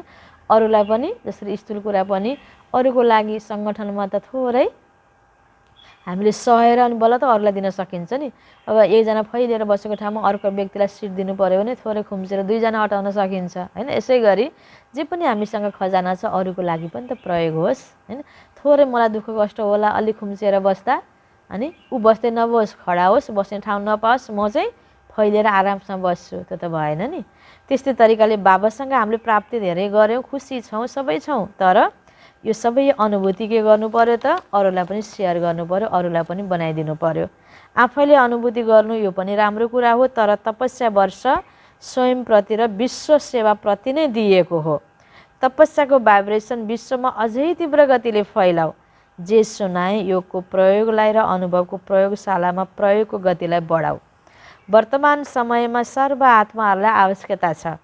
अरूलाई पनि, जसरी स्थूल कुरा पनि अरूको लागि सङ्गठनमा त थोरै हामीले सहेर अनि बल्ल त अरूलाई दिन सकिन्छ नि। अब एकजना फैलिएर बसेको ठाउँमा अर्को व्यक्तिलाई सिट दिनु पऱ्यो भने थोरै खुम्चेर 2 जना अटाउन सकिन्छ, होइन? यसै गरी जे पनि हामीसँग खजाना छ अरूको लागि पनि त प्रयोग होस्, होइन? थोरै मलाई दुःख कष्ट होला, अलिक खुम्चेर बस्दा अनि ऊ बस्दै नबोस्, खडा होस्, बस्ने ठाउँ नपाओस्, म चाहिँ फैलिएर आरामसँग बस्छु, त्यो त भएन नि। त्यस्तै तरिकाले बाबासँग हामीले प्राप्ति धेरै गऱ्यौँ, खुसी छौँ, सबै छौँ, तर यो सबै अनुभूति के गर्नु पर्यो त अरूलाई पनि सेयर गर्नु पर्यो, अरूलाई पनि बनाइदिनु पर्यो। आफैले अनुभूति गर्नु यो पनि राम्रो कुरा हो, तर तपस्या वर्ष स्वयंप्रति र विश्व सेवाप्रति नै दिएको हो। तपस्याको भाइब्रेसन विश्वमा अझै तीव्र गतिले फैलाऊ। जे सुनाए योगको प्रयोगलाई र अनुभवको प्रयोगशालामा प्रयोगको गतिलाई बढाऊ। वर्तमान समयमा सर्व आत्माहरूलाई आवश्यकता छ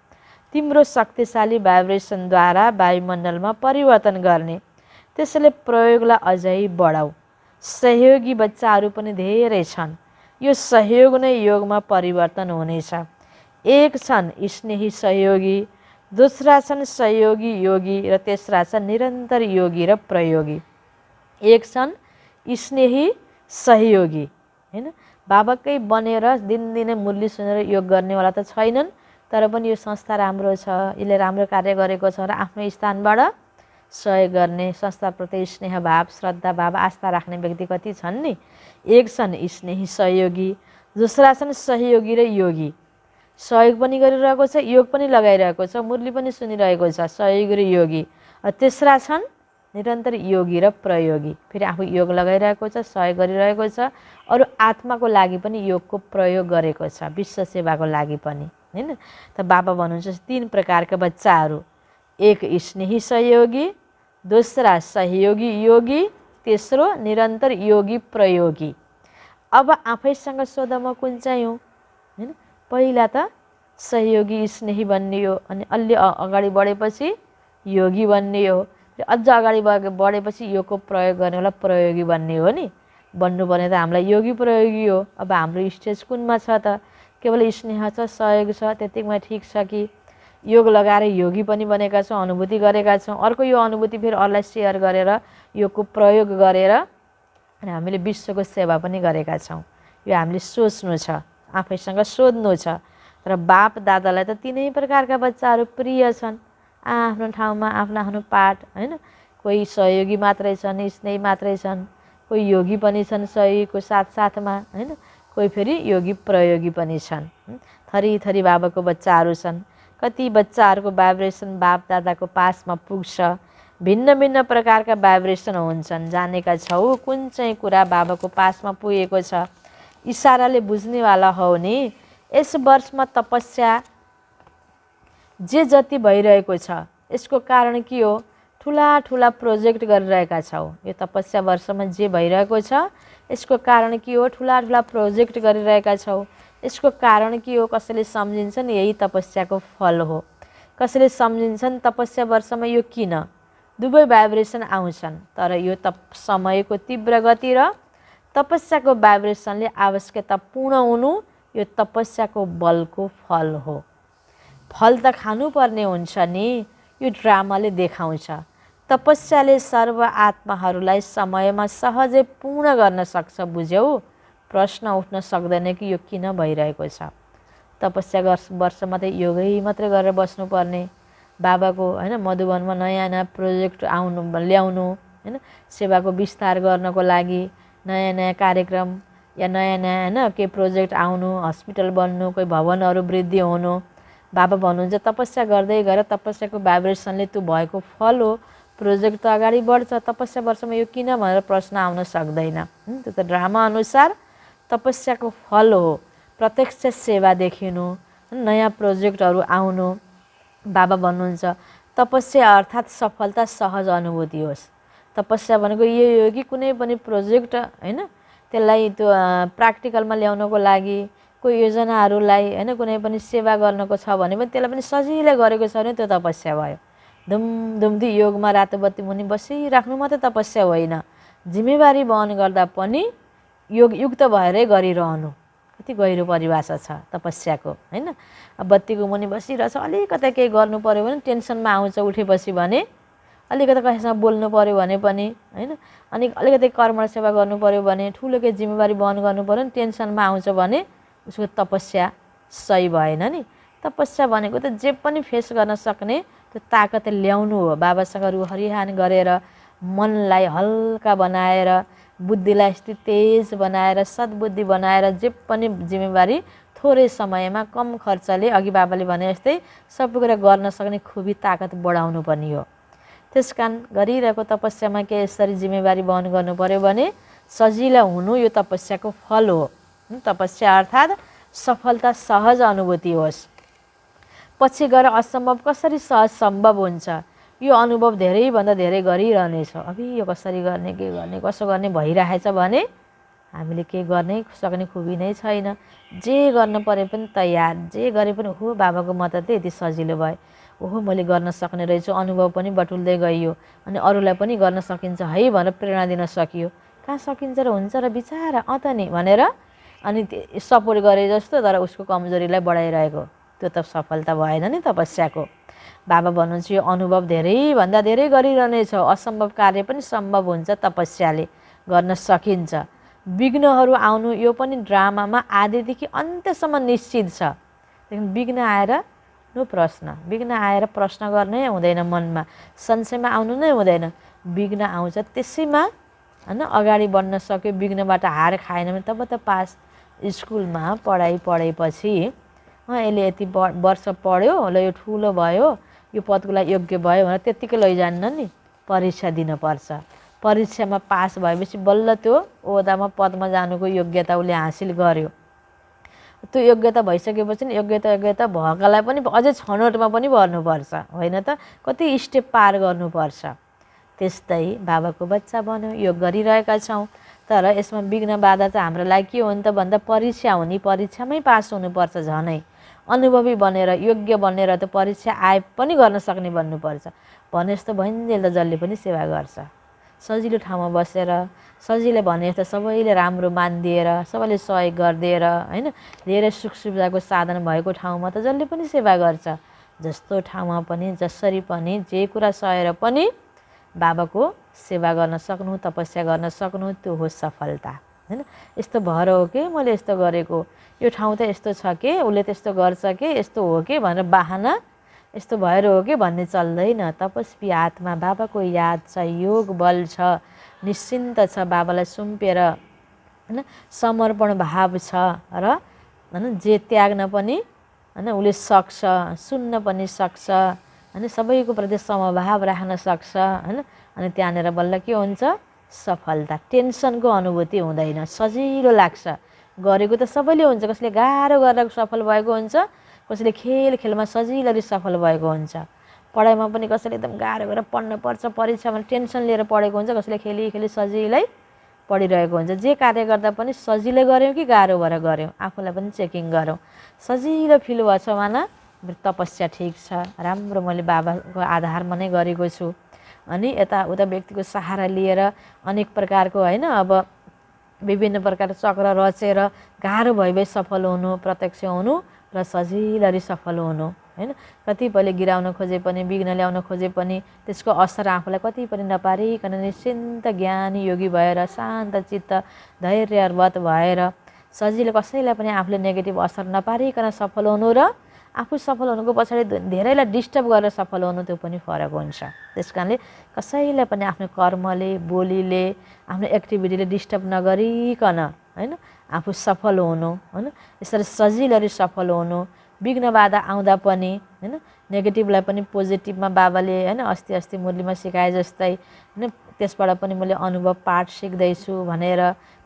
तिम्रो शक्तिशाली भाइब्रेसनद्वारा वायुमण्डलमा परिवर्तन गर्ने। त्यसैले प्रयोगलाई अझै बढाऊ। सहयोगी बच्चाहरू पनि धेरै छन्। यो सहयोग नै योगमा परिवर्तन हुनेछ। एक छन् स्नेही सहयोगी, दोस्रा छन् सहयोगी योगी र तेस्रा छन् निरन्तर योगी र प्रयोगी। एक छन् स्नेही सहयोगी, हैन, बाबाकै बनेर दिनदिनै मुरली सुनेर योग गर्नेवाला त छैनन्, तर पनि यो संस्था राम्रो छ, यसले राम्रो कार्य गरेको छ र आफ्नो स्थानबाट सहयोग गर्ने, संस्थाप्रति स्नेह भाव, श्रद्धा भाव, आस्था राख्ने व्यक्ति कति छन् नि। एक छन् स्नेही सहयोगी, दोस्रा छन् सहयोगी र योगी। सहयोग पनि गरिरहेको छ, योग पनि लगाइरहेको छ, मुरली पनि सुनिरहेको छ, सहयोगी र योगी। तेस्रा छन् निरन्तर योगी र प्रयोगी। फेरि आफू योग लगाइरहेको छ, सहयोग गरिरहेको छ, अरू आत्माको लागि पनि योगको प्रयोग गरेको छ, विश्व सेवाको लागि पनि, हैन। त बाबा भन्नुहुन्छ 3 प्रकारका बच्चाहरू, एक स्नेही सहयोगी, दोस्रा सहयोगी योगी, तेस्रो निरन्तर योगी प्रयोगी। अब आफैसँग सोध म कुन चाहिँ हो, हैन। पहिला त सहयोगी स्नेही बन्ने हो, अनि अलि अगाडि बढेपछि योगी बन्ने हो, अझ अगाडि बढेपछि योगको प्रयोग गर्नेवाला प्रयोगी बन्ने हो नि। बन्नुपर्ने त हामीलाई योगी प्रयोगी हो। अब हाम्रो स्टेज कुनमा छ त? केवल स्नेह छ, सहयोग छ, त्यतिकमा ठिक छ कि योग लगाएर योगी पनि बनेका छौँ, अनुभूति गरेका छौँ, अर्को यो अनुभूति फेरि अरूलाई सेयर गरेर योगको प्रयोग गरेर अनि हामीले विश्वको सेवा पनि गरेका छौँ। यो हामीले सोच्नु छ, आफैसँग सोध्नु छ। तर बाप दादालाई त 3 प्रकारका बच्चाहरू प्रिय छन्, आफ्नो ठाउँमा आफ्नो आफ्नो पाठ, हैन। कोही सहयोगी मात्रै छन्, स्नेही मात्रै छन्, कोही योगी पनि छन् सहयोगीको साथसाथमा, हैन। कोही फेरि योगी प्रयोगी पनि छन्। थरी थरी बाबाको बच्चाहरू छन्। कति बच्चाहरूको भाइब्रेसन बाप दादाको पासमा पुग्छ, भिन्न भिन्न प्रकारका भाइब्रेसन हुन्छन्। जानेका छौ कुन चाहिँ कुरा बाबाको पासमा पुगेको छ? इसाराले बुझ्नेवाला हौ नि। यस वर्षमा तपस्या जे जति भइरहेको छ यसको कारण के हो? ठुला ठुला प्रोजेक्ट गरिरहेका छौ। यो तपस्या वर्षमा जे भइरहेको छ यसको कारण के हो? ठुला ठुला प्रोजेक्ट गरिरहेका छौ। यसको कारण के हो? कसैले सम्झिन्छन् यही तपस्याको फल हो, कसैले सम्झिन्छन् तपस्या वर्षमा यो किन। दुवै भाइब्रेसन आउँछन्, तर यो समयको तीव्र गति र तपस्याको भाइब्रेसनले आवश्यकता पूर्ण हुनु यो तपस्याको बलको फल हो। फल त खानुपर्ने हुन्छ नि, यो ड्रामाले देखाउँछ। तपस्याले सर्व आत्माहरूलाई समयमा सहजै पूर्ण गर्न सक्छ। बुझ्यौ? प्रश्न उठ्न सक्दैन कि यो किन भइरहेको छ। तपस्या वर्षमा त योगै मात्रै गरेर बस्नुपर्ने। बाबाको, हैन, मधुवनमा नयाँ नयाँ प्रोजेक्ट ल्याउनु, हैन, सेवाको विस्तार गर्नको लागि नयाँ नयाँ कार्यक्रम या नयाँ नयाँ, हैन, के प्रोजेक्ट आउनु, हस्पिटल बन्नु, कोही भवनहरू वृद्धि हुनु। बाबा भन्नुहुन्छ तपस्या गर्दै गएर तपस्याको भाइब्रेसनले त्यो भएको फल हो। प्रोजेक्ट त अगाडि बढ्छ। तपस्या वर्षमा यो किन भनेर प्रश्न आउन सक्दैन। त्यो त ड्रामा अनुसार तपस्याको फल हो। प्रत्यक्ष सेवा देखिनु, नयाँ प्रोजेक्टहरू आउनु। बाबा भन्नुहुन्छ तपस्या अर्थात् सफलता सहज अनुभूति होस्। तपस्या भनेको यो हो कि कुनै पनि प्रोजेक्ट, हैन, त्यसलाई त्यो प्र्याक्टिकलमा ल्याउनको लागि कोही योजनाहरूलाई, हैन, कुनै पनि सेवा गर्नको छ भने पनि त्यसलाई पनि सजिलै गरेको छ भने त्यो तपस्या भयो। धुमधुम्दी योगमा रातो बत्ती मुनि बसिराख्नु मात्रै तपस्या होइन, जिम्मेवारी वहन गर्दा पनि योगयुक्त भएरै गरिरहनु। कति गहिरो परिभाषा छ तपस्याको, हैन। अब बत्तीको मुनि बसिरहेछ, अलिकता केही गर्नु पर्यो भने टेन्सनमा आउँछ उठेपछि भने, अलिकति कसैसँग बोल्नु पर्यो भने पनि, हैन, अनि अलिकति कर्म सेवा गर्नु पर्यो भने, ठुलो केही जिम्मेवारी वहन गर्नु पर्यो भने टेन्सनमा आउँछ भने उसको तपस्या सही भएन नि। तपस्या भनेको त जे पनि फेस गर्न सक्ने त्यो ताकत ल्याउनु हो। बाबासँग रुहरिहान गरेर मनलाई हल्का बनाएर, बुद्धिलाई यस्तै तेज बनाएर, सद्बुद्धि बनाएर जे पनि जिम्मेवारी थोरै समयमा कम खर्चले, अघि बाबाले भने जस्तै सबै कुरा गर्न सक्ने खुबी ताकत बढाउनु पनि हो। त्यस कारण गरिरहेको तपस्यामा के यसरी जिम्मेवारी वहन गर्नु पर्यो भने सजिलो हुनु यो तपस्याको फल हो। तपस्या अर्थात् सफलता सहज अनुभूति होस्। पछि गएर असम्भव कसरी सहज सम्भव हुन्छ यो अनुभव धेरैभन्दा धेरै गरिरहनेछ। अबि यो कसरी गर्ने, के गर्ने, कसो गर्ने भइरहेछ भने हामीले के गर्ने सक्ने खुबी नै छैन। जे गर्न परे पनि तयार, जे गरे पनि हो बाबाको मद्दतले यति सजिलो भयो, ओहो मैले गर्न सक्ने रहेछु, अनुभव पनि बटुल्दै गइयो अनि अरूलाई पनि गर्न सकिन्छ है भनेर प्रेरणा दिन सकियो। कहाँ सकिन्छ र हुन्छ र बिचारा त नि भनेर अनि सपोर्ट गरे जस्तो तर उसको कमजोरीलाई बढाइरहेको, त्यो त सफलता भएन नि तपस्याको। बाबा भन्नुहुन्छ यो अनुभव धेरैभन्दा धेरै गरिरहनेछ। असम्भव कार्य पनि सम्भव हुन्छ तपस्याले, गर्न सकिन्छ। विघ्नहरू आउनु यो पनि ड्रामामा आदिदेखि अन्त्यसम्म निश्चित छ। विघ्न आएर नो प्रश्न, विघ्न आएर प्रश्न गर्नै हुँदैन, मनमा संशयमा आउनु नै हुँदैन। विघ्न आउँछ त्यसैमा होइन अगाडि बढ्न सक्यो। विघ्नबाट हार खाएन भने तब त पास। स्कुलमा पढेपछि यसले यति वर्ष पढ्यो ल यो ठुलो भयो, यो पदको लागि योग्य भयो भनेर त्यत्तिकै लैजान्न नि, परीक्षा दिनुपर्छ। परीक्षामा पास भएपछि बल्ल त्यो ओहदामा पदमा जानुको योग्यता उसले हासिल गर्यो। त्यो योग्यता भइसकेपछि नि योग्यता भएकालाई पनि अझै छनौटमा पनि भर्नुपर्छ, होइन त कति स्टेप पार गर्नुपर्छ। त्यस्तै बाबाको बच्चा बन्यो, योग गरिरहेका छौँ, तर यसमा विघ्न बाधा चाहिँ हाम्रो लागि के हो नि त भन्दा परीक्षा हुने, परीक्षामै पास हुनुपर्छ। झनै अनुभवी बनेर योग्य बनेर त परीक्षा आए पनि गर्न सक्ने बन्नुपर्छ। भने जस्तो भइन्जेल त जसले पनि सेवा गर्छ। सजिलो ठाउँमा बसेर सजिलै भने जस्तो सबैले राम्रो मानिदिएर सबैले सहयोग गरिदिएर होइन धेरै सुख सुविधाको साधन भएको ठाउँमा त जसले पनि सेवा गर्छ। जस्तो ठाउँमा पनि जसरी पनि जे कुरा सहेर पनि बाबाको सेवा गर्न सक्नु, तपस्या गर्न सक्नु, त्यो हो सफलता, होइन। यस्तो भएर हो कि मैले यस्तो गरेको, यो ठाउँ त यस्तो छ कि उसले त्यस्तो गर्छ कि यस्तो हो कि भनेर बाहना यस्तो भएर हो कि भन्ने चल्दैन। तपस्वी आत्मा बाबाको याद छ, योग बल छ, निश्चिन्त छ, बाबालाई सुम्पेर होइन समर्पण भाव छ र होइन जे त्याग्न पनि होइन उसले सक्छ, सुन्न पनि सक्छ, होइन सबैको प्रति समभाव राख्न सक्छ, होइन। अनि त्यहाँनिर बल्ल के हुन्छ सफलता, टेन्सनको अनुभूति हुँदैन, सजिलो लाग्छ। गरेको त सबैले हुन्छ, कसैले गाह्रो गरेर सफल भएको हुन्छ, कसैले खेलमा सजिलरी सफल भएको हुन्छ। पढाइमा पनि कसैले एकदम गाह्रो गरेर पढ्नुपर्छ, परीक्षामा टेन्सन लिएर पढेको हुन्छ, कसैले खेली सजिलै पढिरहेको हुन्छ। जे कार्य गर्दा पनि सजिलै गऱ्यौँ कि गाह्रो भएर गऱ्यौँ आफूलाई पनि चेकिङ गरौँ। सजिलो फिल भएछ भने तपस्या ठिक छ, राम्रो मैले बाबाको आधारमा नै गरेको छु। अनि यताउता व्यक्तिको सहारा लिएर अनेक प्रकारको होइन अब विभिन्न प्रकारको चक्र रचेर गाह्रो भइ सफल हुनु, प्रत्यक्ष हुनु र सजिलरी सफल हुनु, होइन। कतिपयले गिराउन खोजे पनि, विघ्न ल्याउन खोजे पनि त्यसको असर आफूलाई कति पनि नपारिकन निश्चिन्त ज्ञानी योगी भएर शान्त चित्त धैर्यवत भएर सजिलो कसैलाई पनि आफूले नेगेटिभ असर नपारिकन सफल हुनु र आफू सफल हुनुको पछाडि धेरैलाई डिस्टर्ब गरेर सफल हुनु, त्यो पनि फरक हुन्छ। त्यस कारणले कसैलाई पनि आफ्नो कर्मले, बोलीले, आफ्नो एक्टिभिटीले डिस्टर्ब नगरिकन होइन आफू सफल हुनु, होइन यसरी सजिलरी सफल हुनु। विघ्न बाधा आउँदा पनि होइन नेगेटिभलाई पनि पोजिटिभमा बाबाले होइन अस्ति मुरलीमा सिकाए जस्तै होइन त्यसबाट पनि मैले अनुभव पाठ सिक्दैछु भनेर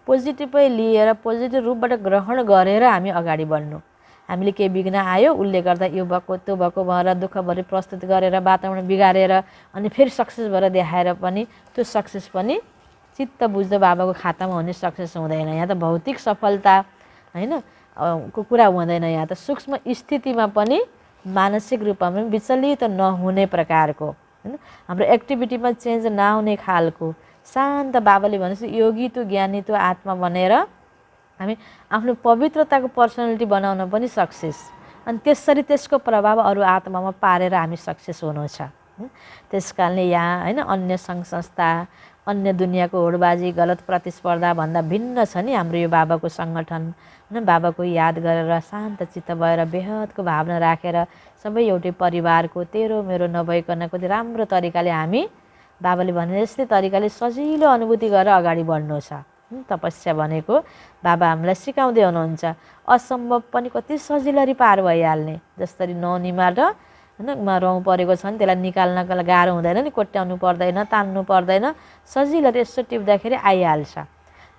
पोजिटिभै लिएर पोजिटिभ रूपबाट ग्रहण गरेर हामी अगाडि बढ्नु। हामीले केही विघ्न आयो उसले गर्दा यो भएको त्यो भएको भनेर दुःखभरि प्रस्तुत गरेर वातावरण बिगारेर अनि फेरि सक्सेस भएर देखाएर पनि त्यो सक्सेस पनि चित्त बुझ्दो बाबाको खातामा हुने सक्सेस हुँदैन। यहाँ त भौतिक सफलता होइन को कुरा हुँदैन, यहाँ त सूक्ष्म स्थितिमा पनि मानसिक रूपमा पनि विचलित नहुने प्रकारको होइन हाम्रो एक्टिभिटीमा चेन्ज नआउने खालको शान्त बाबाले भनेपछि योगी त्यो ज्ञानी त्यो आत्मा भनेर हामी आफ्नो पवित्रताको पर्सनालिटी बनाउन पनि सक्सेस। अनि त्यसरी त्यसको प्रभाव अरू आत्मामा पारेर हामी सक्सेस हुनु छ। त्यस कारणले यहाँ होइन अन्य सङ्घ संस्था, अन्य दुनियाँको होडबाजी, गलत प्रतिस्पर्धा भन्दा भिन्न छ नि हाम्रो यो बाबाको सङ्गठन होइन। बाबाको याद गरेर शान्त चित्त भएर बेहदको भावना राखेर सबै एउटै परिवारको तेरो मेरो नभइकन कति राम्रो तरिकाले हामी बाबाले भने जस्तै तरिकाले सजिलो अनुभूति गरेर अगाडि बढ्नु छ। तपस्या भनेको बाबा हामीलाई सिकाउँदै हुनुहुन्छ असम्भव पनि कति सजिलरी पार भइहाल्ने। जसरी नौनीबाट हैन रौँ परेको छ भने त्यसलाई निकाल्नको लागि गाह्रो हुँदैन नि, कोट्याउनु पर्दैन, तान्नु पर्दैन, सजिलो यसो टिप्दाखेरि आइहाल्छ।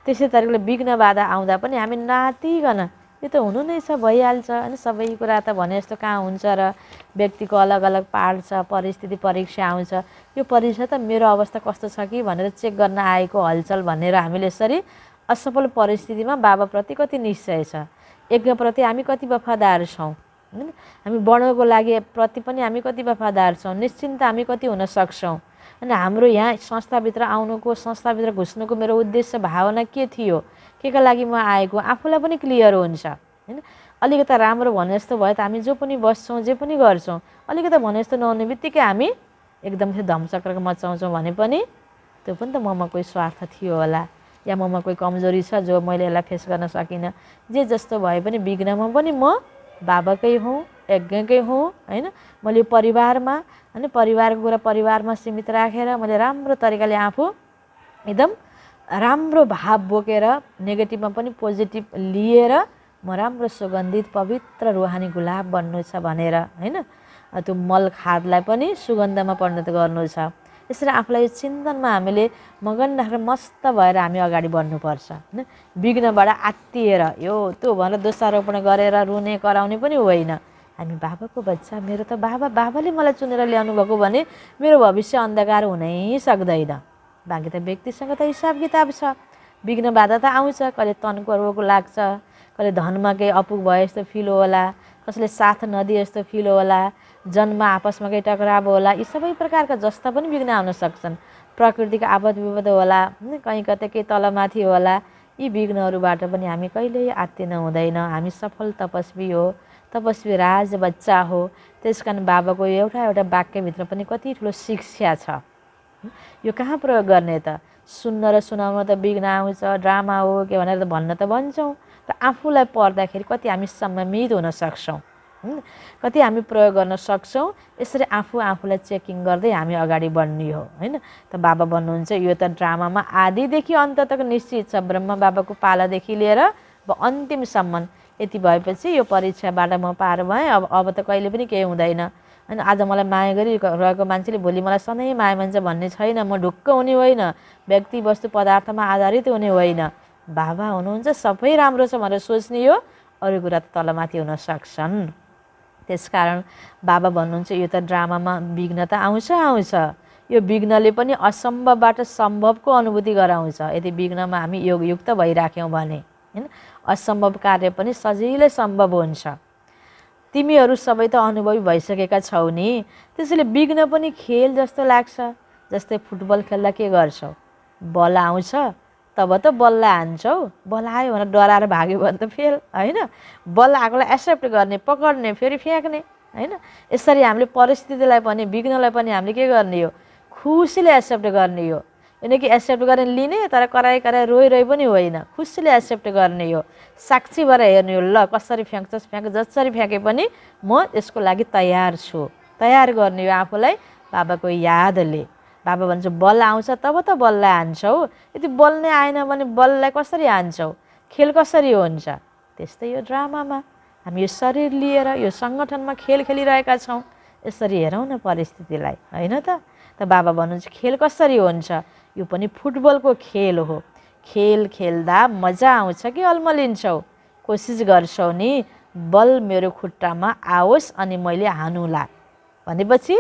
त्यसै तरिकाले विघ्न बाधा आउँदा पनि हामी नातिकन यो त हुनु नै छ, भइहाल्छ होइन, सबै कुरा त भने जस्तो कहाँ हुन्छ र व्यक्तिको अलग अलग पार्ट छ, परिस्थिति परीक्षा आउँछ, यो परीक्षा त मेरो अवस्था कस्तो छ कि भनेर चेक गर्न आएको हलचल भनेर हामीले यसरी असफल परिस्थितिमा बाबाप्रति कति निश्चय छ, यज्ञप्रति हामी कति वफादार छौँ, होइन, हामी वर्णको लागि प्रति पनि हामी कति वफादार छौँ, निश्चिन्त हामी कति हुन सक्छौँ। अनि हाम्रो यहाँ संस्थाभित्र आउनुको, संस्थाभित्र घुस्नुको मेरो उद्देश्य भावना के थियो, के का लागि म आएको, आफूलाई पनि क्लियर हुन्छ होइन। अलिकति राम्रो भने जस्तो भयो त हामी जो पनि बस्छौँ, जे पनि गर्छौँ, अलिकति भने जस्तो नहुने बित्तिकै हामी एकदम धमचक्र मचाउँछौँ भने पनि त्यो पनि त ममा कोही स्वार्थ थियो होला, या ममा कोही कमजोरी छ जो मैले यसलाई फेस गर्न सकिनँ। जे जस्तो भए पनि विघ्नमा पनि म बाबाकै हुँ, यज्ञकै हुँ होइन। मैले परिवारमा होइन, परिवारको कुरा परिवारमा सीमित राखेर मैले राम्रो तरिकाले आफू एकदम राम्रो भाव बोकेर नेगेटिभमा पनि पोजिटिभ लिएर म राम्रो सुगन्धित पवित्र रुहानी गुलाब बन्नु छ भनेर होइन, त्यो मल खादलाई पनि सुगन्धमा परिणत गर्नु छ। यसरी आफूलाई यो चिन्तनमा हामीले मगन राखेर मस्त भएर हामी अगाडि बढ्नुपर्छ होइन। विघ्नबाट आत्तिएर यो त्यो भनेर दोषारोपण गरेर रुने कराउने पनि होइन। हामी बाबाको बच्चा, मेरो त बाबाले मलाई चुनेर ल्याउनु भएको भने मेरो भविष्य अन्धकार हुनै सक्दैन। बाँकी त व्यक्तिसँग त हिसाब किताब छ, विघ्न बाधा त आउँछ, कहिले तनको रोग लाग्छ, कहिले धनमा केही अपुग भए जस्तो फिल होला, कसैले साथ नदिए जस्तो फिल होला, जन्म आपसमा केही टकराव होला, यी सबै प्रकारका जस्ता पनि विघ्न आउन सक्छन्। प्रकृतिको आपद विपद होला, कहीँ कतै केही तलमाथि होला, यी विघ्नहरूबाट पनि हामी कहिल्यै आत्तिन हुँदैन। हामी सफल तपस्वी हो, तपस्वी राज बच्चा हो। त्यस कारण बाबाको एउटा वाक्यभित्र पनि कति ठुलो शिक्षा छ। यो कहाँ प्रयोग गर्ने त, सुन्न र सुनाउन त विघ्न आउँछ, ड्रामा हो के भनेर त भन्न त भन्छौँ, र आफूलाई पर्दाखेरि कति हामी सम्मित हुन सक्छौँ, कति हामी प्रयोग गर्न सक्छौँ। यसरी आफूलाई चेकिङ गर्दै हामी अगाडि बढ्ने हो होइन। त बाबा भन्नुहुन्छ यो त ड्रामामा आदिदेखि अन्त तक निश्चित छ, ब्रह्म बाबाको पालादेखि लिएर अब अन्तिमसम्म। यति भएपछि यो परीक्षाबाट म पार भएँ, अब त कहिले पनि केही हुँदैन होइन। आज मलाई माया गरिरहेको मान्छेले भोलि मलाई सधैँ माया मान्छ भन्ने छैन। म ढुक्क हुने होइन, व्यक्ति वस्तु पदार्थमा आधारित हुने होइन। बाबा हुनुहुन्छ, सबै राम्रो छ भनेर सोच्ने हो, अरू कुरा त तलमाथि हुन सक्छन्। त्यसकारण बाबा भन्नुहुन्छ यो त ड्रामामा विघ्न त आउँछ, यो विघ्नले पनि असम्भवबाट सम्भवको अनुभूति गराउँछ। यदि विघ्नमा हामी योगयुक्त भइराख्यौँ भने होइन, असम्भव कार्य पनि सजिलै सम्भव हुन्छ। तिमीहरू सबै त अनुभवी भइसकेका छौ नि, त्यसैले विघ्न पनि खेल जस्तो लाग्छ। जस्तै फुटबल खेल्दा के गर्छौ, बल आउँछ तब त बललाई हान्छौ, बल आयो भनेर डराएर भाग्यो भने त फेल होइन। बल आएकोलाई एक्सेप्ट गर्ने, पकड्ने, फेरि फ्याँक्ने होइन। यसरी हामीले परिस्थितिलाई पनि विघ्नलाई पनि हामीले के गर्ने हो, खुसीले एक्सेप्ट गर्ने हो। होइन कि एक्सेप्ट गरेर लिने तर कराई रोइ पनि होइन, खुसीले एक्सेप्ट गर्ने हो। साक्षी भएर हेर्ने हो, ल कसरी फ्याँक्छस् फ्याँक, जसरी फ्याँके पनि म यसको लागि तयार छु, तयार गर्ने हो आफूलाई बाबाको यादले। बाबा भन्छ बल आउँछ तब त बललाई हान्छौ, यदि बल नै आएन भने बललाई कसरी हान्छौ, खेल कसरी हुन्छ। त्यस्तै यो ड्रामामा हामी यो शरीर लिएर यो सङ्गठनमा खेल खेलिरहेका छौँ। यसरी हेरौँ न परिस्थितिलाई होइन त। बाबा भन्नुहुन्छ खेल कसरी हुन्छ, यो पनि फुटबलको खेल हो। खेल खेल्दा मजा आउँछ कि अल्मलिन्छौ, कोसिस गर्छौ नि बल मेरो खुट्टामा आओस् अनि मैले हानुला भनेपछि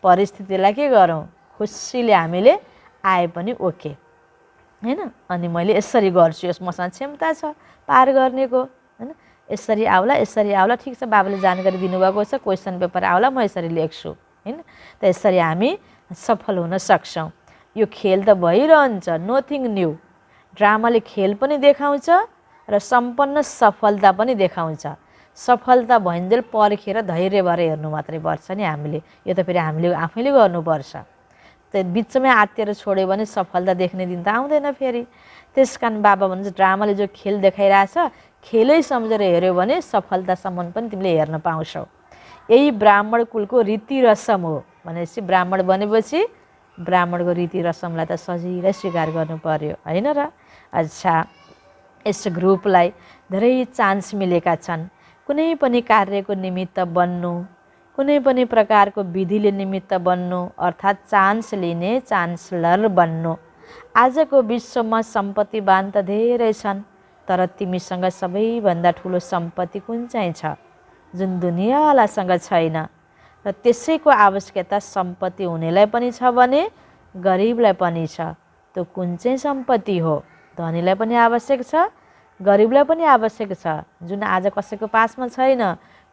परिस्थितिलाई के गरौँ, खुसीले हामीले आए पनि ओके होइन। अनि मैले यसरी गर्छु, यस मसँग क्षमता छ पार गर्नेको होइन। यसरी आउला ठिक छ, बाबाले जानकारी दिनुभएको छ, क्वेसन पेपर आउला म यसरी लेख्छु होइन। त यसरी हामी सफल हुन सक्छौँ। यो खेल त भइरहन्छ, नथिङ न्यू। ड्रामाले खेल पनि देखाउँछ र सम्पन्न सफलता पनि देखाउँछ। सफलता भइन्जेल पर्खेर धैर्य भएर हेर्नु मात्रै पर्छ नि हामीले, यो त फेरि हामीले आफैले गर्नुपर्छ। त्यो बिचमै आत्तिएर छोड्यो भने सफलता देख्ने दिन त आउँदैन फेरि। त्यस कारण बाबा भन्नुहुन्छ ड्रामाले जो खेल देखाइरहेछ खेलै सम्झेर हेऱ्यो भने सफलतासम्म पनि तिमीले हेर्न पाउँछौ। यही ब्राह्मण कुलको रीति रसम हो भनेपछि ब्राह्मण बनेपछि ब्राह्मणको रीति रसमलाई त सजिलै स्वीकार गर्नु पर्यो होइन र। अच्छा, यस ग्रुपलाई धेरै चान्स मिलेका छन् कुनै पनि कार्यको निमित्त बन्नु, कुनै पनि प्रकारको विधिले निमित्त बन्नु अर्थात् चान्स लिने चान्सलर बन्नु। आजको विश्वमा सम्पत्तिवान त धेरै छन्, तर तिमीसँग सबैभन्दा ठुलो सम्पत्ति कुन चाहिँ छ जुन दुनियाँवालासँग छैन? र त्यसैको आवश्यकता सम्पत्ति हुनेलाई पनि छ भने गरिबलाई पनि छ। त्यो कुन चाहिँ सम्पत्ति हो? धनीलाई पनि आवश्यक छ, गरिबलाई पनि आवश्यक छ। जुन आज कसैको पासमा छैन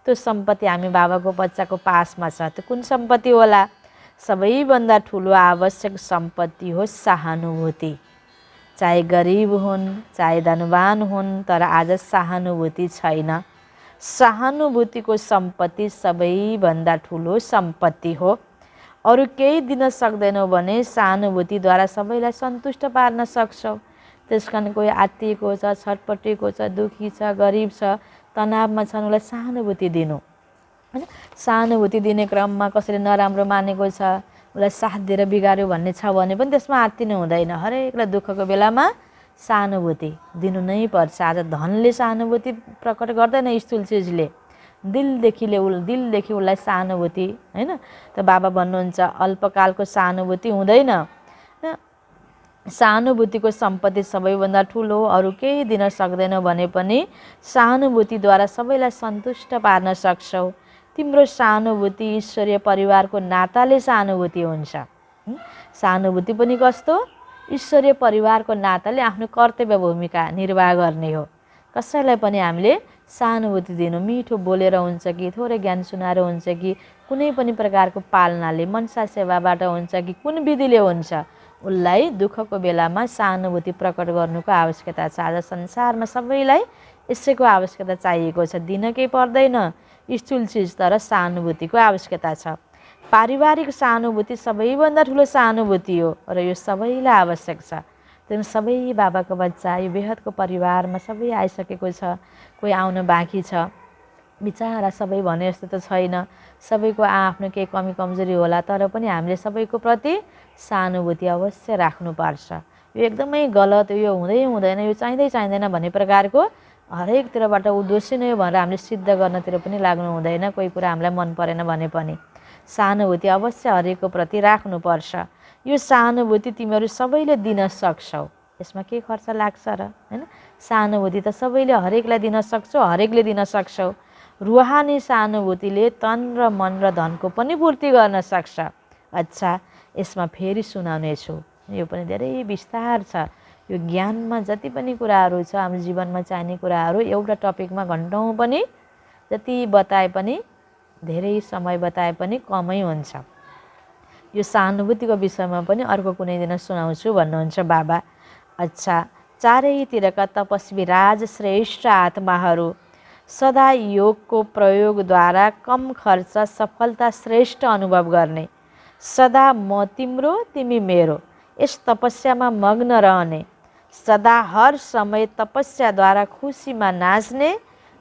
त्यो सम्पत्ति हामी बाबाको बच्चाको पासमा छ। त्यो कुन सम्पत्ति होला? सबैभन्दा ठुलो आवश्यक सम्पत्ति हो सहानुभूति। चाहे गरिब हुन् चाहे धनवान हुन्, तर आज सहानुभूति छैन। सहानुभूतिको सम्पत्ति सबैभन्दा ठुलो सम्पत्ति हो। अरू केही दिन सक्दैनौ भने सहानुभूतिद्वारा सबैलाई सन्तुष्ट पार्न सक्छौ। त्यसकारण कोही आत्तिएको छ, छटपटेको छ, दुखी छ, गरिब छ, तनावमा छन्, उसलाई सहानुभूति दिनु हैन। सहानुभूति दिने क्रममा कसैले नराम्रो मानेको छ, उसलाई साथ दिएर बिगार्यो भन्ने छ भने पनि त्यसमा आत्तिनु हुँदैन। हरेकलाई दुःखको बेलामा सहानुभूति दिनु नै पर्छ। आज धनले सहानुभूति प्रकट गर्दैन, स्थूल चिजले दिलदेखि उसलाई सहानुभूति हैन। त बाबा भन्नुहुन्छ अल्पकालको सहानुभूति हुँदैन। सहानुभूतिको सम्पत्ति सबैभन्दा ठुलो। अरू केही दिन सक्दैनौ भने पनि सहानुभूतिद्वारा सबैलाई सन्तुष्ट पार्न सक्छौ। तिम्रो सहानुभूति ईश्वरीय परिवारको नाताले सहानुभूति हुन्छ। सहानुभूति पनि कस्तो? ईश्वरीय परिवारको नाताले आफ्नो कर्तव्य भूमिका निर्वाह गर्ने हो। कसैलाई पनि हामीले सहानुभूति दिनु, मिठो बोलेर हुन्छ कि थोरै ज्ञान सुनाएर हुन्छ कि कुनै पनि प्रकारको पालनाले मनसा सेवाबाट हुन्छ कि कुन विधिले हुन्छ, उसलाई दुःखको बेलामा सहानुभूति प्रकट गर्नुको आवश्यकता छ। आज संसारमा सबैलाई यसैको आवश्यकता चाहिएको छ। दिन केही पर्दैन स्थूल चिज, तर सहानुभूतिको आवश्यकता छ। पारिवारिक सहानुभूति सबैभन्दा ठुलो सहानुभूति हो र यो सबैलाई आवश्यक छ। त्यही सबै बाबाको बच्चा यो बेहदको परिवारमा सबै आइसकेको छ, कोही आउन बाँकी छ। बिचारा सबै भने जस्तो त छैन, सबैको आफ्नो केही कमी कमजोरी होला, तर पनि हामीले सबैको प्रति सहानुभूति अवश्य राख्नुपर्छ। यो एकदमै गलत, यो हुँदैन, यो चाहिँदैन भन्ने प्रकारको हरेकतिरबाट ऊ दोषी नै हो भनेर हामीले सिद्ध गर्नतिर पनि लाग्नु हुँदैन। कोही कुरा हामीलाई मन परेन भने पनि सहानुभूति अवश्य हरेकको प्रति राख्नुपर्छ। यो सहानुभूति तिमीहरू सबैले दिन सक्छौ। यसमा के खर्च लाग्छ र हैन? सहानुभूति त सबैले हरेकलाई दिन सक्छौ, हरेकले दिन सक्छौ। रुहानी सहानुभूतिले तन र मन र धनको पनि पूर्ति गर्न सक्छ। अच्छा, यसमा फेरि सुनाउने छु। यो पनि धेरै विस्तार छ। यो ज्ञानमा जति पनि कुराहरू छ, हाम्रो जीवनमा चाहिने कुराहरू एउटा टपिकमा घन्टौँ पनि जति बताए पनि, धेरै समय बताए पनि कमै हुन्छ। यो सहानुभूतिको विषयमा पनि अर्को कुनै दिन सुनाउँछु भन्नुहुन्छ बाबा। अच्छा, चारैतिरका तपस्वी राजश्रेष्ठ आत्माहरू सदा योगको प्रयोगद्वारा कम खर्च सफलता श्रेष्ठ अनुभव गर्ने, सदा म तिम्रो तिमी मेरो यस तपस्यामा मग्न रहने, सदा हर समय तपस्याद्वारा खुसीमा नाच्ने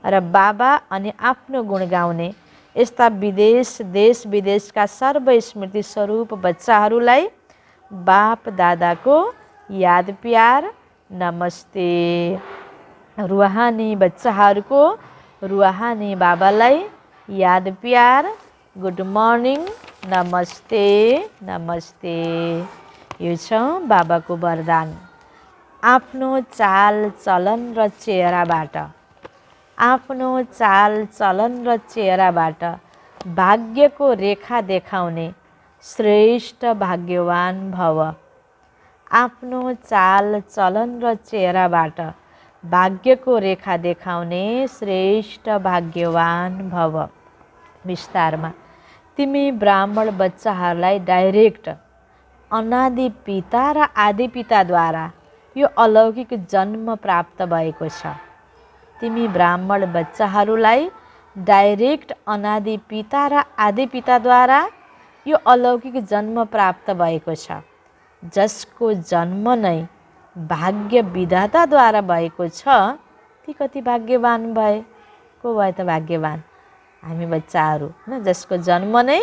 र बाबा अनि आफ्नो गुण गाउने यस्ता देश विदेशका सर्वस्मृति स्वरूप बच्चाहरूलाई बाप दादाको याद प्यार नमस्ते। रुहानी बच्चाहरूको रुहानी बाबालाई याद प्यार गुड मर्निङ नमस्ते नमस्ते। यो छ बाबाको वरदान। आफ्नो चाल चलन र चेहराबाट, आफ्नो चाल चलन र चेहराबाट भाग्यको रेखा देखाउने श्रेष्ठ भाग्यवान भव। आफ्नो चाल चलन र चेहराबाट भाग्यको रेखा देखाउने श्रेष्ठ भाग्यवान भव। विस्तारमा, तिमी ब्राह्मण बच्चाहरूलाई डाइरेक्ट अनादि पिता र आदि पिताद्वारा यो अलौकिक जन्म प्राप्त भएको छ। तिमी ब्राह्मण बच्चाहरूलाई डाइरेक्ट अनादि पिता र आदि पिताद्वारा यो अलौकिक जन्म प्राप्त भएको छ, जसको जन्म नै भाग्य विधाताद्वारा भएको छ। ती कति भाग्यवान भए? को भए त भाग्यवान? हामी बच्चाहरू न, जसको जन्म नै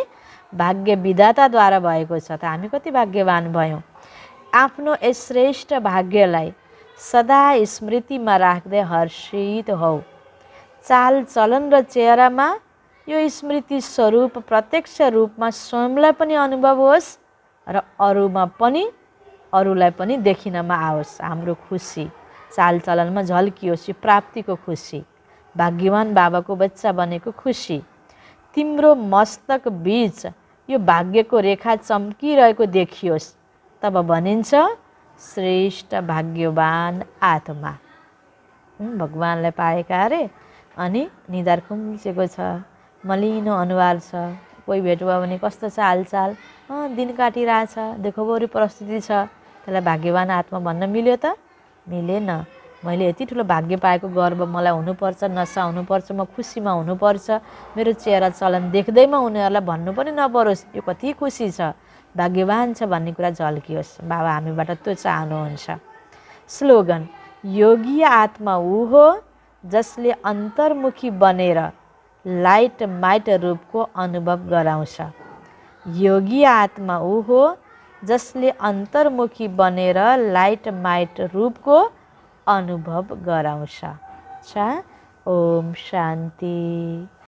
भाग्य विधाताद्वारा भएको छ, त हामी कति भाग्यवान भयौँ। आफ्नो यस श्रेष्ठ भाग्यलाई सदा स्मृतिमा राख्दै हर्षित हौ। चाल चलन र चेहरामा यो स्मृति स्वरूप प्रत्यक्ष रूपमा स्वयंलाई पनि अनुभव होस् र अरूलाई पनि देखिनमा आओस्। हाम्रो खुसी चालचलनमा झल्कियोस्, यो प्राप्तिको खुसी, भाग्यवान बाबाको बच्चा बनेको खुसी। तिम्रो मस्तक बीच यो भाग्यको रेखा चम्किरहेको देखियोस्, तब भनिन्छ श्रेष्ठ भाग्यवान आत्मा। भगवानलाई पाएका अरे। अनि निधार खुम्चेको छ, मलिनो अनुहार छ, कोही भेट भयो भने कस्तो छ हालचाल, दिन काटिरहेछ, देखो बरु परिस्थिति छ, त्यसलाई भाग्यवान आत्मा भन्न मिल्यो त? मिलेन। मैले यति ठुलो भाग्य पाएको गर्व मलाई हुनुपर्छ, नसा हुनुपर्छ, म खुसीमा हुनुपर्छ, मेरो चेहरा चलन देख्दैमा उनीहरूलाई भन्नु पनि नपरोस् यो कति खुसी छ, भाग्यवान छ भन्ने कुरा झल्कियोस्। बाबा हामीबाट त्यो चाहनुहुन्छ। स्लोगन: योगी आत्मा ऊ हो जसले अन्तर्मुखी बनेर लाइट माइट रूपको अनुभव गराउँछ। योगी आत्मा ऊ हो जसले अन्तर्मुखी बनेर लाइट माइट रूपको अनुभव गराउँछ। ओम शान्ति।